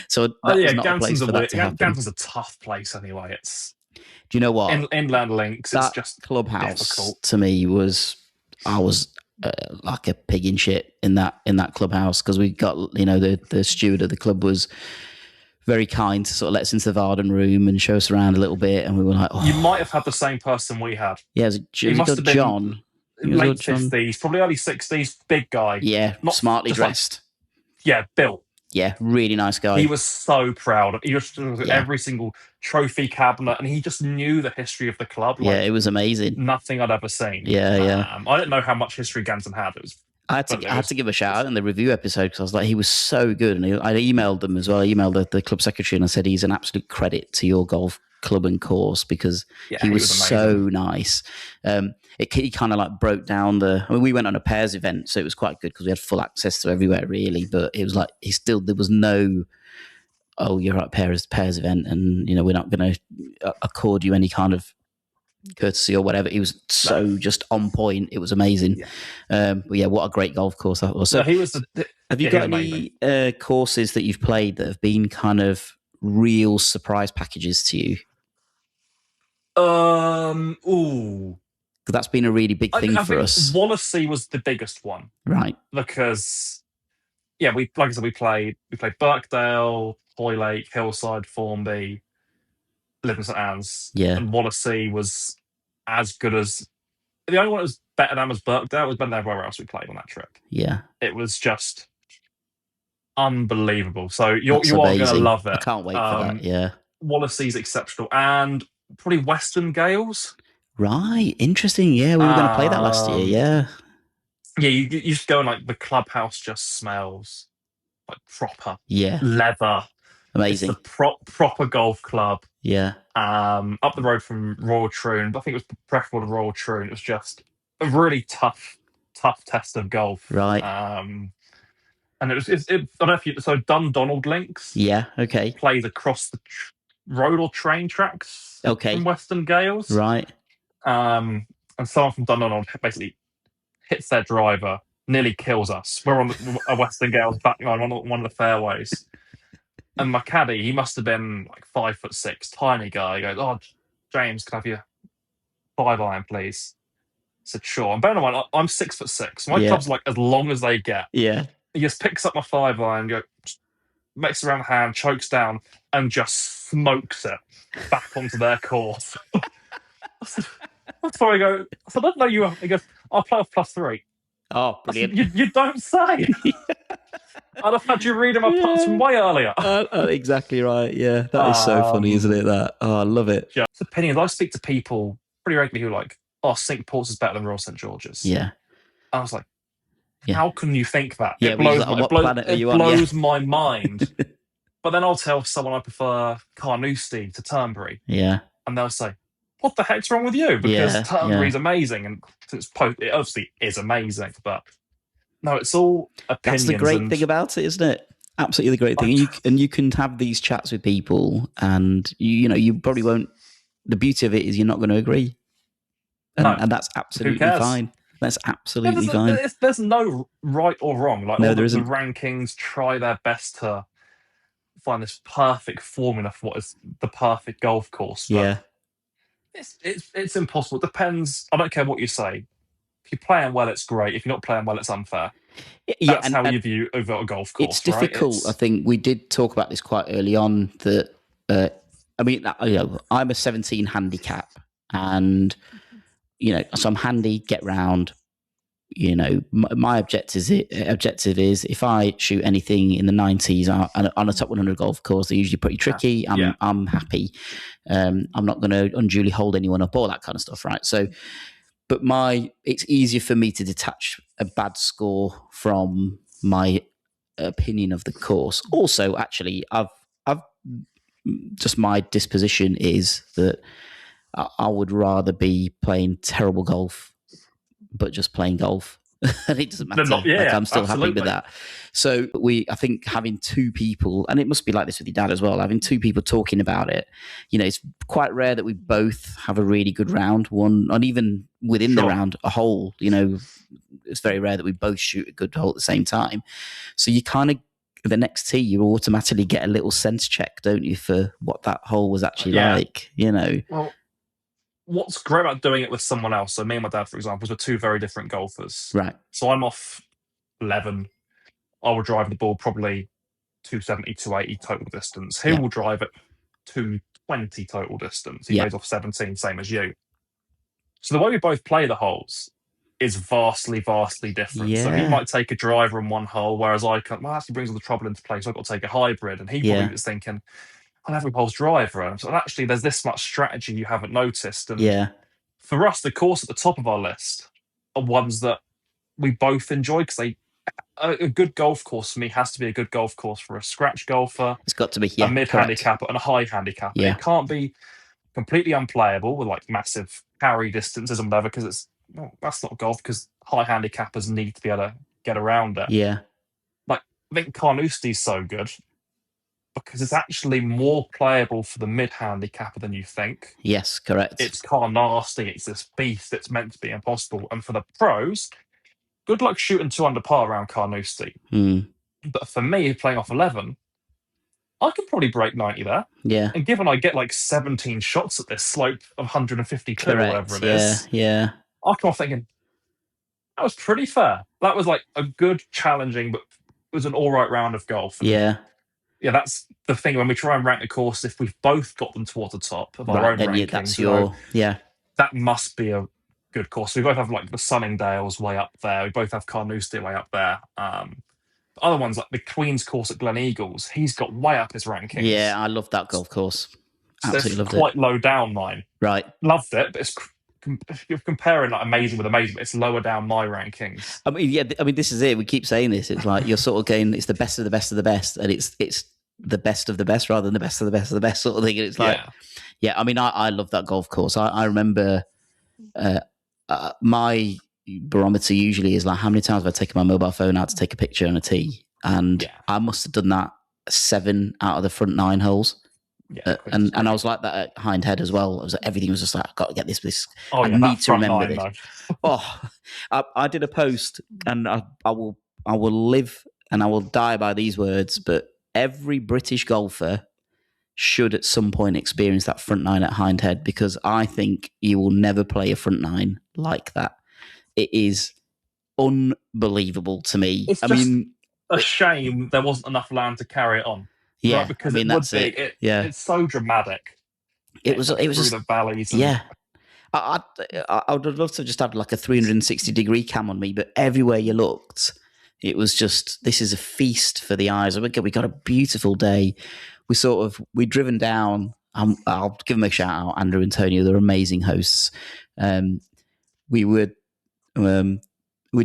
so that was not a place for that to happen. Ganton's a tough place anyway. It's... Do you know what? Inland links. That it's just clubhouse difficult. To me I was like a pig in shit in that clubhouse because we got the steward of the club was very kind to sort of let us into the Varden room and show us around a little bit, and we were like, you might have had the same person we had. Yeah, he must have been John. Late 50s, probably early 60s, big guy. Yeah, not smartly dressed. Built. Yeah, really nice guy. He was so proud. He was every single trophy cabinet, and he just knew the history of the club. Like, it was amazing. Nothing I'd ever seen. Yeah. I didn't know how much history Ganton had. I had to give a shout out in the review episode because I was like, he was so good. And I emailed them as well. I emailed the club secretary and I said, he's an absolute credit to your golf club and course because he was so nice. He kind of like broke down we went on a pairs event, so it was quite good because we had full access to everywhere really. But it was like there was no, oh, you're at pairs event, and we're not going to accord you any kind of courtesy or whatever. He was so just on point. It was amazing. But what a great golf course that was. So he was. Have you got any courses that you've played that have been kind of real surprise packages to you? Ooh. Because that's been a really big thing for us. Wallasey was the biggest one, right? Because we played Birkdale, Hoylake, Hillside, Formby, Lytham St Anne's. And Wallasey was as good as the only one that was better than was Birkdale. It was better than everywhere else we played on that trip. Yeah, it was just unbelievable. So you are going to love it. I can't wait for that. Yeah, Wallasey's exceptional, and probably Western Gailes. Right, interesting. Yeah, we were going to play that last year. Yeah, you just go and like the clubhouse just smells like proper leather. Amazing. It's the proper golf club. Yeah. Up the road from Royal Troon. I think it was preferable to Royal Troon. It was just a really tough test of golf. Right. And I don't know if so Dundonald Links. Yeah. Okay. Plays across the road or train tracks. Okay. From Western Gailes. Right. And someone from Dundonald basically hits their driver, nearly kills us. We're on a Western Gailes backline on one of the fairways. And my caddy, he must have been like 5'6", tiny guy. He goes, "Oh, James, can I have your 5-iron, please?" I said, "Sure." And bear in mind, I'm 6'6". My club's like as long as they get. Yeah. He just picks up my 5-iron, makes around the hand, chokes down, and just smokes it back onto their course. That's where I go. I said, "I don't know you." He goes, "I'll play off +3." Oh, brilliant. Said, you don't say. I'd have had you reading my putts from way earlier. Exactly right. Yeah, that is so funny, isn't it? That I love it. Just opinions. I speak to people pretty regularly who are like, "Oh, St. Paul's is better than Royal St. George's." Yeah. I was like, how can you think that? Yeah, it blows, like, what planet are you on? blows my mind. But then I'll tell someone I prefer Carnoustie to Turnberry. Yeah. And they'll say, "What the heck's wrong with you?" Because Turnberry's amazing, and it obviously is amazing, but no, it's all opinions. That's the great thing about it, isn't it? Absolutely the great thing. And you can have these chats with people, and you probably won't. The beauty of it is you're not going to agree, and that's absolutely fine. That's absolutely fine. There's no right or wrong. Like, no, the rankings try their best to find this perfect formula for what is the perfect golf course. But it's impossible. It depends. I don't care what you say. If you're playing well, it's great. If you're not playing well, it's unfair. That's how you view over a golf course. It's difficult. Right? I think we did talk about this quite early on. That I mean, I'm a 17 handicap, and so I'm handy, get round. My objective is if I shoot anything in the 90s on a top 100 golf course, they're usually pretty tricky. I'm happy. I'm not going to unduly hold anyone up, all that kind of stuff, right? So, but it's easier for me to detach a bad score from my opinion of the course. Also, actually, I've just my disposition is that I would rather be playing terrible golf, but just playing golf. And it doesn't matter. I'm still happy with that. So I think having two people, and it must be like this with your dad as well, having two people talking about it, it's quite rare that we both have a really good round, one, and even within the round, a hole, it's very rare that we both shoot a good hole at the same time. So you kind of, the next tee, you automatically get a little sense check, don't you, for what that hole was actually like, Well, what's great about doing it with someone else, so me and my dad, for example, were two very different golfers. Right. So I'm off 11. I will drive the ball probably 270, 280 total distance. He will drive at 220 total distance. He goes off 17, same as you. So the way we both play the holes is vastly, vastly different. Yeah. So he might take a driver in one hole, whereas I can't. Well, that actually brings all the trouble into play, so I've got to take a hybrid. And he probably was thinking, I'll have every hole's driver. And actually, there's this much strategy you haven't noticed. And for us, the course at the top of our list are ones that we both enjoy, because a good golf course for me has to be a good golf course for a scratch golfer. It's got to be a mid-handicap and a high handicap. Yeah. It can't be completely unplayable with like massive carry distances and whatever, because that's not golf, because high handicappers need to be able to get around it. Yeah. Like, I think Carnoustie's so good because it's actually more playable for the mid-handicapper than you think. Yes, correct. It's Carnoustie, it's this beast, it's meant to be impossible. And for the pros, good luck shooting 2 under par around Carnoustie. But for me, playing off 11, I could probably break 90 there. Yeah. And given I get like 17 shots at this slope of 152 or whatever it is, I come off thinking, that was pretty fair. That was like a good, challenging, but it was an all right round of golf. And yeah, that's the thing when we try and rank the course. If we've both got them towards the top of our own rankings, that's that must be a good course. We both have like the Sunningdales way up there. We both have Carnoustie way up there. Other ones like the Queen's course at Glen Eagles, he's got way up his rankings. Yeah, I love that golf course. Absolutely loved it. Quite low down mine. Right. Loved it, but if you're comparing like amazing with amazing, it's lower down my rankings. I mean, this is it. We keep saying this. It's like you're sort of going, it's the best of the best of the best, and it's the best of the best rather than the best of the best of the best sort of thing. And it's like, I mean, I love that golf course. I remember my barometer usually is like, how many times have I taken my mobile phone out to take a picture on a tee? And I must have done that 7 out of the front 9 holes. Queen's And I great. was like that at Hindhead as well. I was like, everything was just like, I've got to get this. Oh I yeah, need that to front remember nine this. though. Oh, I did a post, and I will live and I will die by these words. But every British golfer should at some point experience that front nine at Hindhead, because I think you will never play a front nine like that. It is unbelievable to me. It's just a shame there wasn't enough land to carry it on. Yeah, right? Because I mean, it would that's be. it. Yeah, It's so dramatic. it was Through just the valleys. And, yeah. I would love to just have like a 360-degree cam on me, but everywhere you looked, it was just, this is a feast for the eyes. We got a beautiful day. We'd driven down. I'll give them a shout out, Andrew and Tony. They're amazing hosts. We'd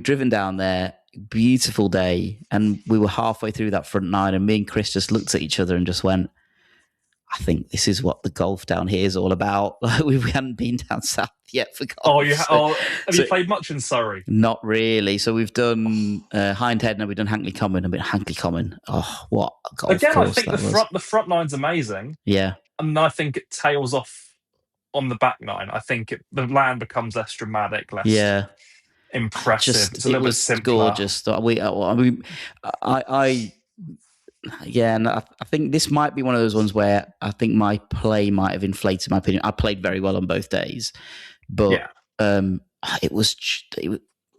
driven down there, beautiful day, and we were halfway through that front nine, and me and Chris just looked at each other and just went, I think this is what the golf down here is all about. We hadn't been down south yet for golf. Have you played much in Surrey? Not really. So we've done Hindhead, and we've done Hankley Common. Hankley Common. Oh, what a golf Again, course I think the front nine's amazing. Yeah. And I think it tails off on the back nine. I think the land becomes less dramatic, less impressive. It's a little bit simpler. Gorgeous. And I think this might be one of those ones where I think my play might have inflated my opinion. I played very well on both days, but it was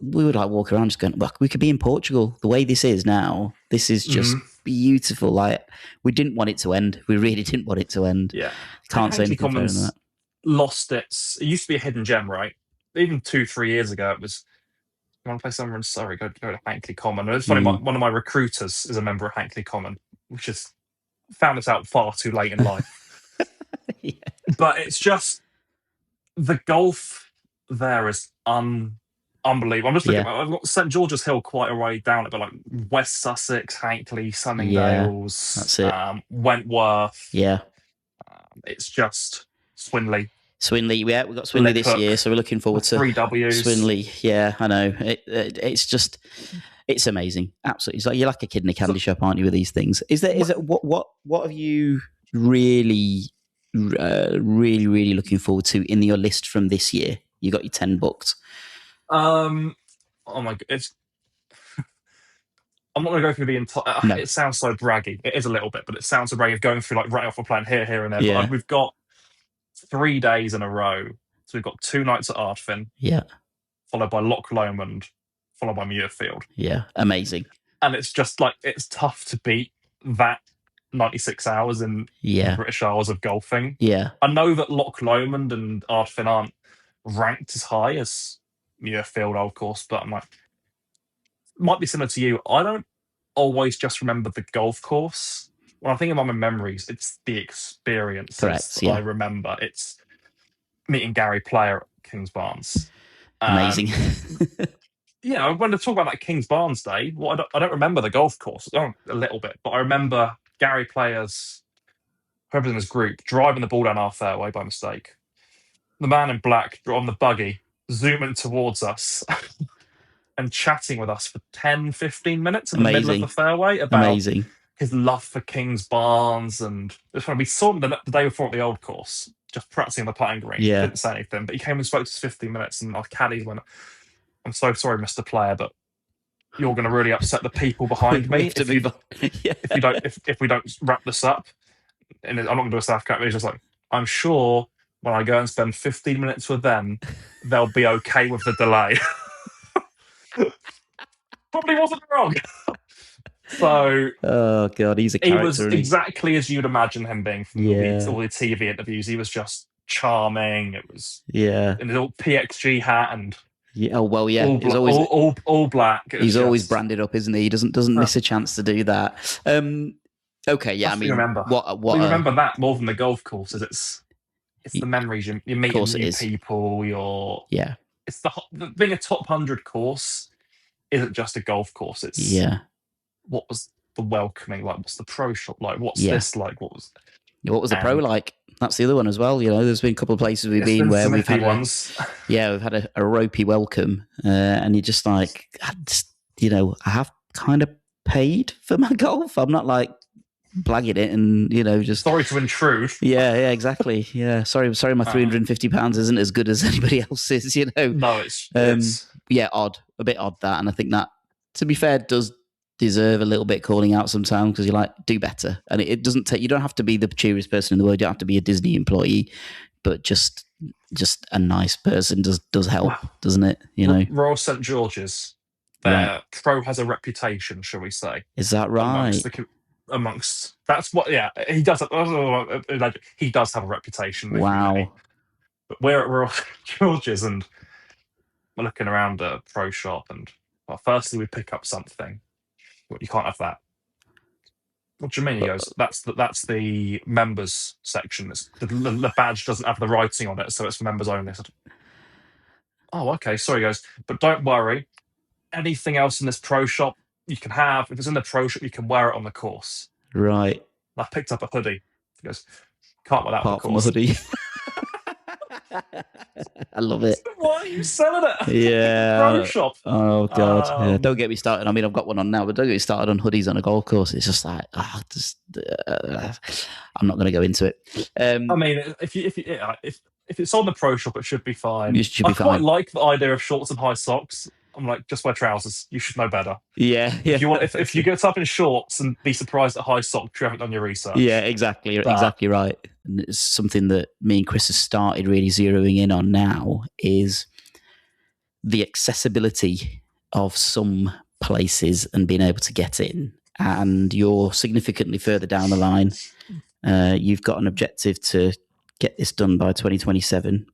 we would like walk around just going, look, we could be in Portugal. The way this is now, this is just beautiful. Like, we didn't want it to end. We really didn't want it to end. Yeah, can't say anything further than that. Lost its. It used to be a hidden gem, right? Even 2-3 years ago, it was. You want to play somewhere in Surrey? Go to Hankley Common. And it's funny. One of my recruiters is a member of Hankley Common, which is found us out far too late in life. Yeah. But it's just the golf there is unbelievable. I'm just looking. I've got St George's Hill quite a way down it, but like West Sussex, Hankley, Sunningdales, that's it. Wentworth. Yeah, it's just Swinley. Swinley, yeah, we've got Swinley this year, so we're looking forward to 3 Ws. Swinley. Yeah, I know. It's just, it's amazing. Absolutely, it's like you're like a kid in a candy shop, aren't you? With these things, is it what have you really looking forward to in your list from this year? You got your 10 booked. Oh my god, I'm not going to go through the entire. No. It sounds so braggy. It is a little bit, but it sounds a brag of going through like right off a plan here, and there. Yeah. But we've got 3 days in a row. So we've got 2 nights at Ardfin. Yeah. Followed by Loch Lomond, followed by Muirfield. Yeah. Amazing. And it's just like, it's tough to beat that 96 hours in British Isles of golfing. Yeah. I know that Loch Lomond and Ardfin aren't ranked as high as Muirfield, of course, but I'm like, might be similar to you. I don't always just remember the golf course. When I think about my memories, it's the experiences that I remember. It's meeting Gary Player at Kings Barnes. Amazing. When I talk about that Kings Barnes day, I don't remember the golf course. A little bit, but I remember Gary Player's, whoever's in his group, driving the ball down our fairway by mistake. The man in black on the buggy, zooming towards us and chatting with us for 10, 15 minutes in the middle of the fairway about his love for Kings Barnes. And it was funny. We saw him the day before at the old course, just practicing on the putting green. Yeah. Didn't say anything, but he came and spoke to us 15 minutes, and our caddies went, I'm so sorry, Mr. Player, but you're going to really upset the people behind me if we don't wrap this up. And I'm not going to do a South Cat. He's just like, I'm sure when I go and spend 15 minutes with them, they'll be okay with the delay. Probably wasn't wrong. So, oh god, he's a character. He was exactly as you'd imagine him being from all the TV interviews. He was just charming. It was in his little PXG hat and he's always all black. He's always branded up, isn't he? He doesn't miss a chance to do that. Okay, yeah. I mean, remember remember that more than the golf courses. It's the memories. You're meeting new people. It's being a top 100 course isn't just a golf course. It's what was the welcoming like? What's the pro shop like? What's this like? What was the pro like? That's the other one as well. You know, there's been a couple of places we've been where we've had we've had a ropey welcome, and you're just like, I have kind of paid for my golf. I'm not like blagging it, and just Sorry to intrude. yeah, exactly. Yeah, sorry, my £350 isn't as good as anybody else's. No, it's yeah, a bit odd that, and I think that, to be fair, does deserve a little bit calling out sometimes, because you're like, do better, and it doesn't take. You don't have to be the cheeriest person in the world. You don't have to be a Disney employee, but just a nice person does help, doesn't it? Royal St George's, their pro has a reputation, shall we say? Is that right? Amongst that's what, yeah, he does. He does have a reputation. Wow. But we're at Royal St George's, and we're looking around a pro shop, and firstly we pick up something. You can't have that. What do you mean? He goes, that's the members section. The badge doesn't have the writing on it, so it's for members only. I said, oh, okay, sorry, guys, but don't worry. Anything else in this pro shop you can have. If it's in the pro shop, you can wear it on the course. Right. I picked up a hoodie. He goes, can't wear that on the course. Apart from a hoodie. I love it. Why are you selling it? Yeah. Pro shop. Oh God. Yeah. Don't get me started. I mean, I've got one on now, but don't get me started on hoodies on a golf course. It's just like, I'm not going to go into it. I mean, if it's on the pro shop, it should be fine. It should be fine. I quite like the idea of shorts and high socks. I'm like, just wear trousers. You should know better. Yeah. If you get up in shorts and be surprised at high socks, you haven't done your research. Yeah, exactly right. And it's something that me and Chris have started really zeroing in on now, is the accessibility of some places and being able to get in. And you're significantly further down the line. You've got an objective to get this done by 2027.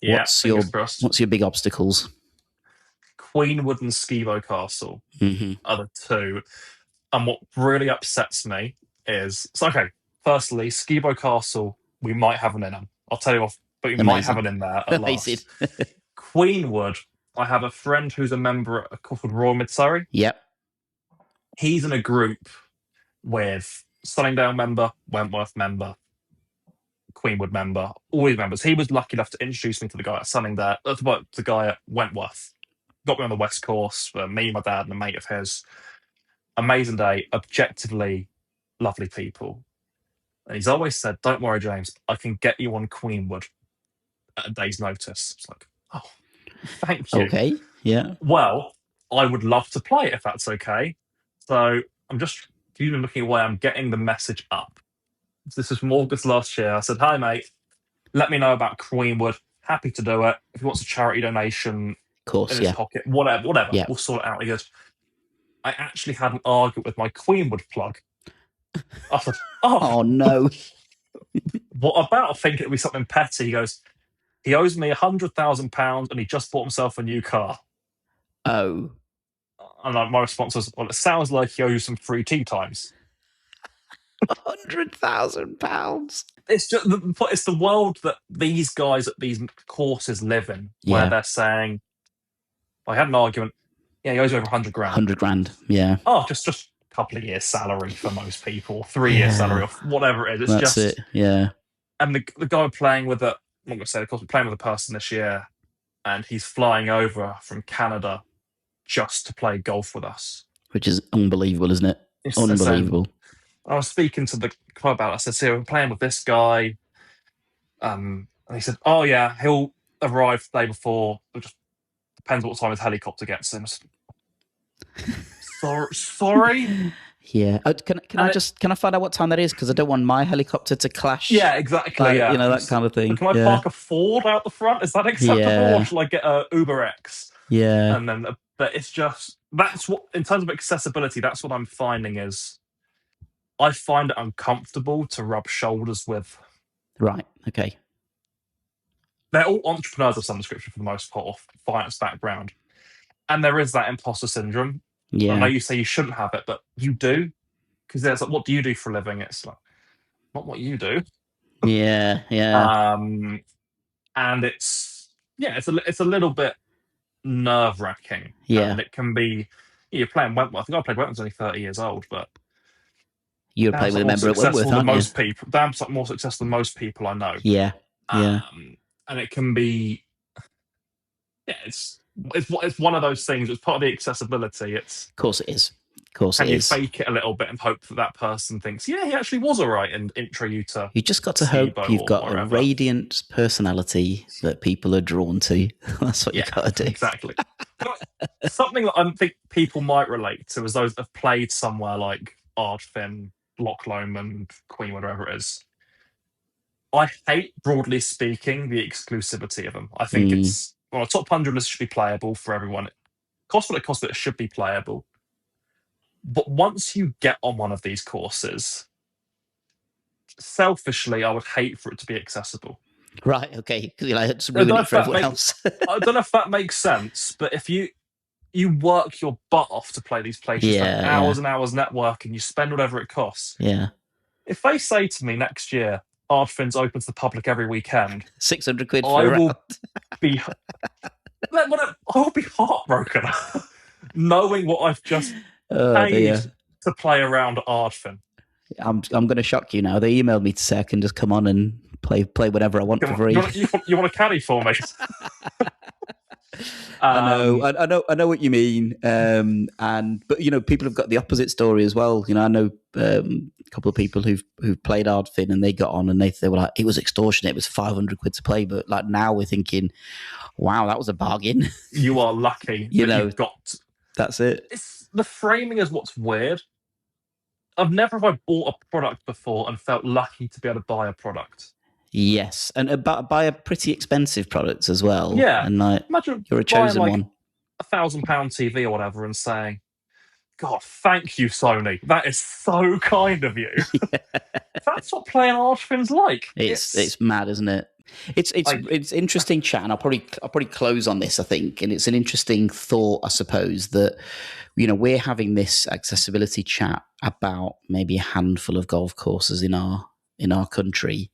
Yeah, what's your big obstacles? Queenwood and Skibo Castle are the two. And what really upsets me is, firstly, Skibo Castle, we might have an in them. I'll tell you off, but we might have an in there at last. Queenwood, I have a friend who's a member at a called Royal Mid-Surrey. Yep. He's in a group with Sunningdale member, Wentworth member, Queenwood member, all these members. He was lucky enough to introduce me to the guy at Sunningdale, the guy at Wentworth. Got me on the West Course, me, my dad, and a mate of his. Amazing day, objectively lovely people. And he's always said, don't worry, James, I can get you on Queenwood at a day's notice. It's like, oh, thank you. Okay, yeah. Well, I would love to play it if that's okay. So I'm just even looking away, I'm getting the message up. So this is from August last year. I said, hi, mate, let me know about Queenwood. Happy to do it. If he wants a charity donation, of course, in his pocket, whatever, we'll sort it out. He goes, I actually had an argument with my Queenwood plug. I said, oh no. What about? I think it'll be something petty. He goes, he owes me £100,000 and he just bought himself a new car. Oh. And my response was, well, it sounds like he owes you some free tea times. £100,000. It's just it's the world that these guys at these courses live in, where they're saying, I had an argument. Yeah, he owes over 100 grand. 100 grand, yeah. Oh, just a couple of years' salary for most people, 3 years' salary, or whatever it is. That's it, yeah. And the guy playing with it, I'm not going to say, of course, we're playing with a person this year, and he's flying over from Canada just to play golf with us. Which is unbelievable, isn't it? Unbelievable. I was speaking to the club about it. I said, see, we're playing with this guy. And he said, oh, yeah, he'll arrive the day before. It just depends what time his helicopter gets him. Sorry? Yeah. Can I find out what time that is? Because I don't want my helicopter to clash. Yeah, exactly. You know, that kind of thing. Can I park a Ford out the front? Is that acceptable? Or should I get a Uber X? Yeah. And then, but it's just, that's what, in terms of accessibility, that's what I'm finding is, I find it uncomfortable to rub shoulders with. Right. Okay. They're all entrepreneurs of some description for the most part, or finance background. And there is that imposter syndrome. Yeah. I know you say you shouldn't have it, but you do. Because there's like, what do you do for a living? It's like, not what you do. Yeah, yeah. And it's a little bit nerve-wracking. Yeah. And it can be, you're playing Wentworth. I think I played Wentworth, only 30 years old, but you're playing with a member at Wentworth, aren't most people. Dam's like more successful than most people I know. Yeah, yeah. And it can be, it's one of those things. It's part of the accessibility. Of course it is. Of course Can it you is. fake it a little bit and hope that that person thinks, yeah, he actually was all right, and intro you to You just got to Skibo hope you've or got a wherever? radiant personality that people are drawn to. That's what you got to do. Exactly. Something that I think people might relate to is those that have played somewhere like Ardfin, Loch Lomond, Queenwood, wherever it is. I hate, broadly speaking, the exclusivity of them. I think it's, well, a top 100 list should be playable for everyone. It costs what it costs, but it should be playable. But once you get on one of these courses, selfishly, I would hate for it to be accessible. Right, okay, because you like, just I don't ruin know it if for that everyone makes- else. I don't know if that makes sense, but if you work your butt off to play these places, you spend hours and hours networking, you spend whatever it costs. Yeah. If they say to me next year, Ardfin's open to the public every weekend, 600 quid I for a will round. be I will be heartbroken knowing what I've just Oh, paid dear. to play around Ardfin. I'm going to shock you now. They emailed me to say I can just come on and play whatever I want for free. You want a caddy for me? I know what you mean. But you know, people have got the opposite story as well. You know, I know a couple of people who've played Ardfin and they got on and they were like, it was extortionate. It was 500 quid to play. But like now we're thinking, wow, that was a bargain. You are lucky. You've got. That's it. It's the framing is what's weird. I've never bought a product before and felt lucky to be able to buy a product. Yes, and buy a pretty expensive product as well. Yeah, and like, imagine you're a chosen one. £1,000 TV or whatever, and saying, "God, thank you, Sony. That is so kind of you." Yeah. That's what playing Ardfin's like. It's mad, isn't it? It's interesting chat, and I'll probably close on this, I think, and it's an interesting thought, I suppose, that you know we're having this accessibility chat about maybe a handful of golf courses in our country.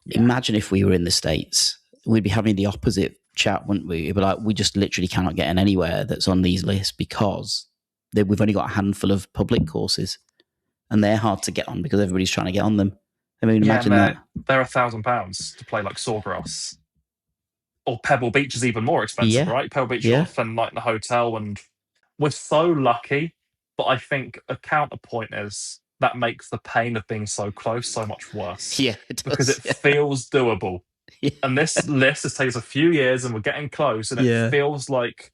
Yeah. Imagine if we were in the States, we'd be having the opposite chat, wouldn't we? It'd be like, we just literally cannot get in anywhere that's on these lists because we've only got a handful of public courses and they're hard to get on because everybody's trying to get on them. I mean, imagine that. They're £1,000 to play like Sawgrass. Or Pebble Beach is even more expensive, right? Pebble Beach, you've got to spend the night in the hotel, and we're so lucky. But I think a counterpoint is that makes the pain of being so close so much worse. Yeah, it does, because it feels doable. Yeah. And this list has taken us a few years, and we're getting close, and it feels like,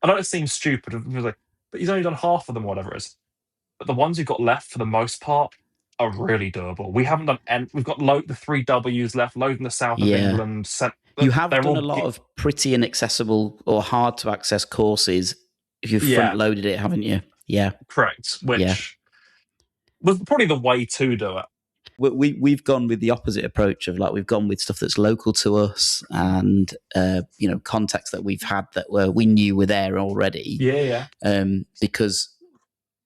I know it seems stupid, but he's only done half of them, whatever it is. But the ones you've got left, for the most part, are really doable. We haven't done any. We've got the 3 Ws left, load in the south of England. You have done a lot of pretty inaccessible or hard to access courses if you've front loaded it, haven't you? Yeah. Correct. Which was probably the way to do it. We've gone with the opposite approach of we've gone with stuff that's local to us and contacts that we've had that we knew were there already. Because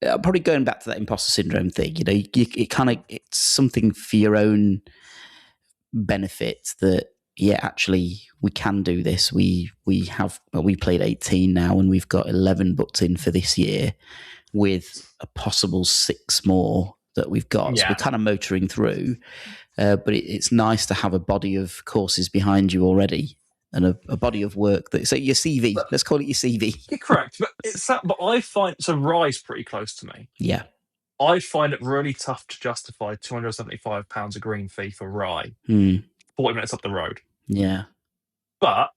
probably going back to that imposter syndrome thing, it's something for your own benefit that actually we can do this. We played 18 now and we've got 11 booked in for this year with a possible 6 more that we've got. So we're kind of motoring through, but it's nice to have a body of courses behind you already and a body of work that, so your CV, let's call it your CV. You're correct. But I find, so Rye's pretty close to me. Yeah. I find it really tough to justify £275 a green fee for Rye, 40 minutes up the road. Yeah. But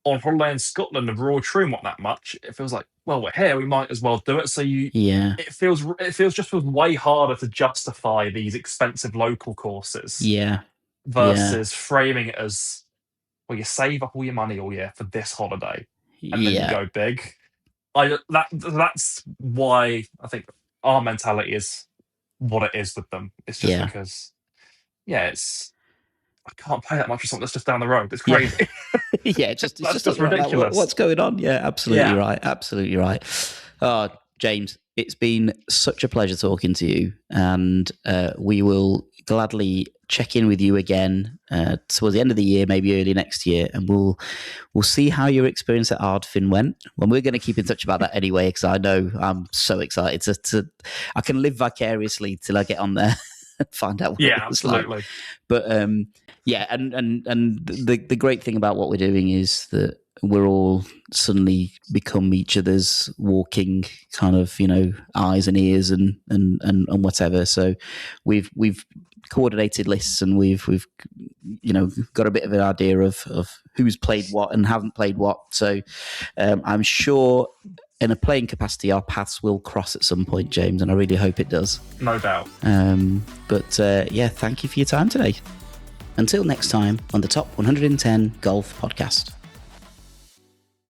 on holiday in Scotland and Royal Troon, not that much. It feels like, well, we're here, we might as well do it. So it feels way harder to justify these expensive local courses. Yeah. Versus framing it as, well, you save up all your money all year for this holiday, and then you go big. That's why I think our mentality is what it is with them. It's just because, I can't pay that much for something that's just down the road. It's crazy. It's just ridiculous. What's going on? Yeah, absolutely right. Absolutely right. Oh, James, it's been such a pleasure talking to you, and we will gladly check in with you again towards the end of the year, maybe early next year, and we'll see how your experience at Ardfin went. Well, we're going to keep in touch about that anyway, because I know I'm so excited to I can live vicariously till I get on there and find out what it was absolutely. Like. But and the great thing about what we're doing is that we're all suddenly become each other's walking kind of, eyes and ears and whatever. So we've coordinated lists, and we've got a bit of an idea of who's played what and haven't played what. So I'm sure in a playing capacity our paths will cross at some point, James, and I really hope it does. No doubt. But thank you for your time today. Until next time on the Top 110 Golf Podcast.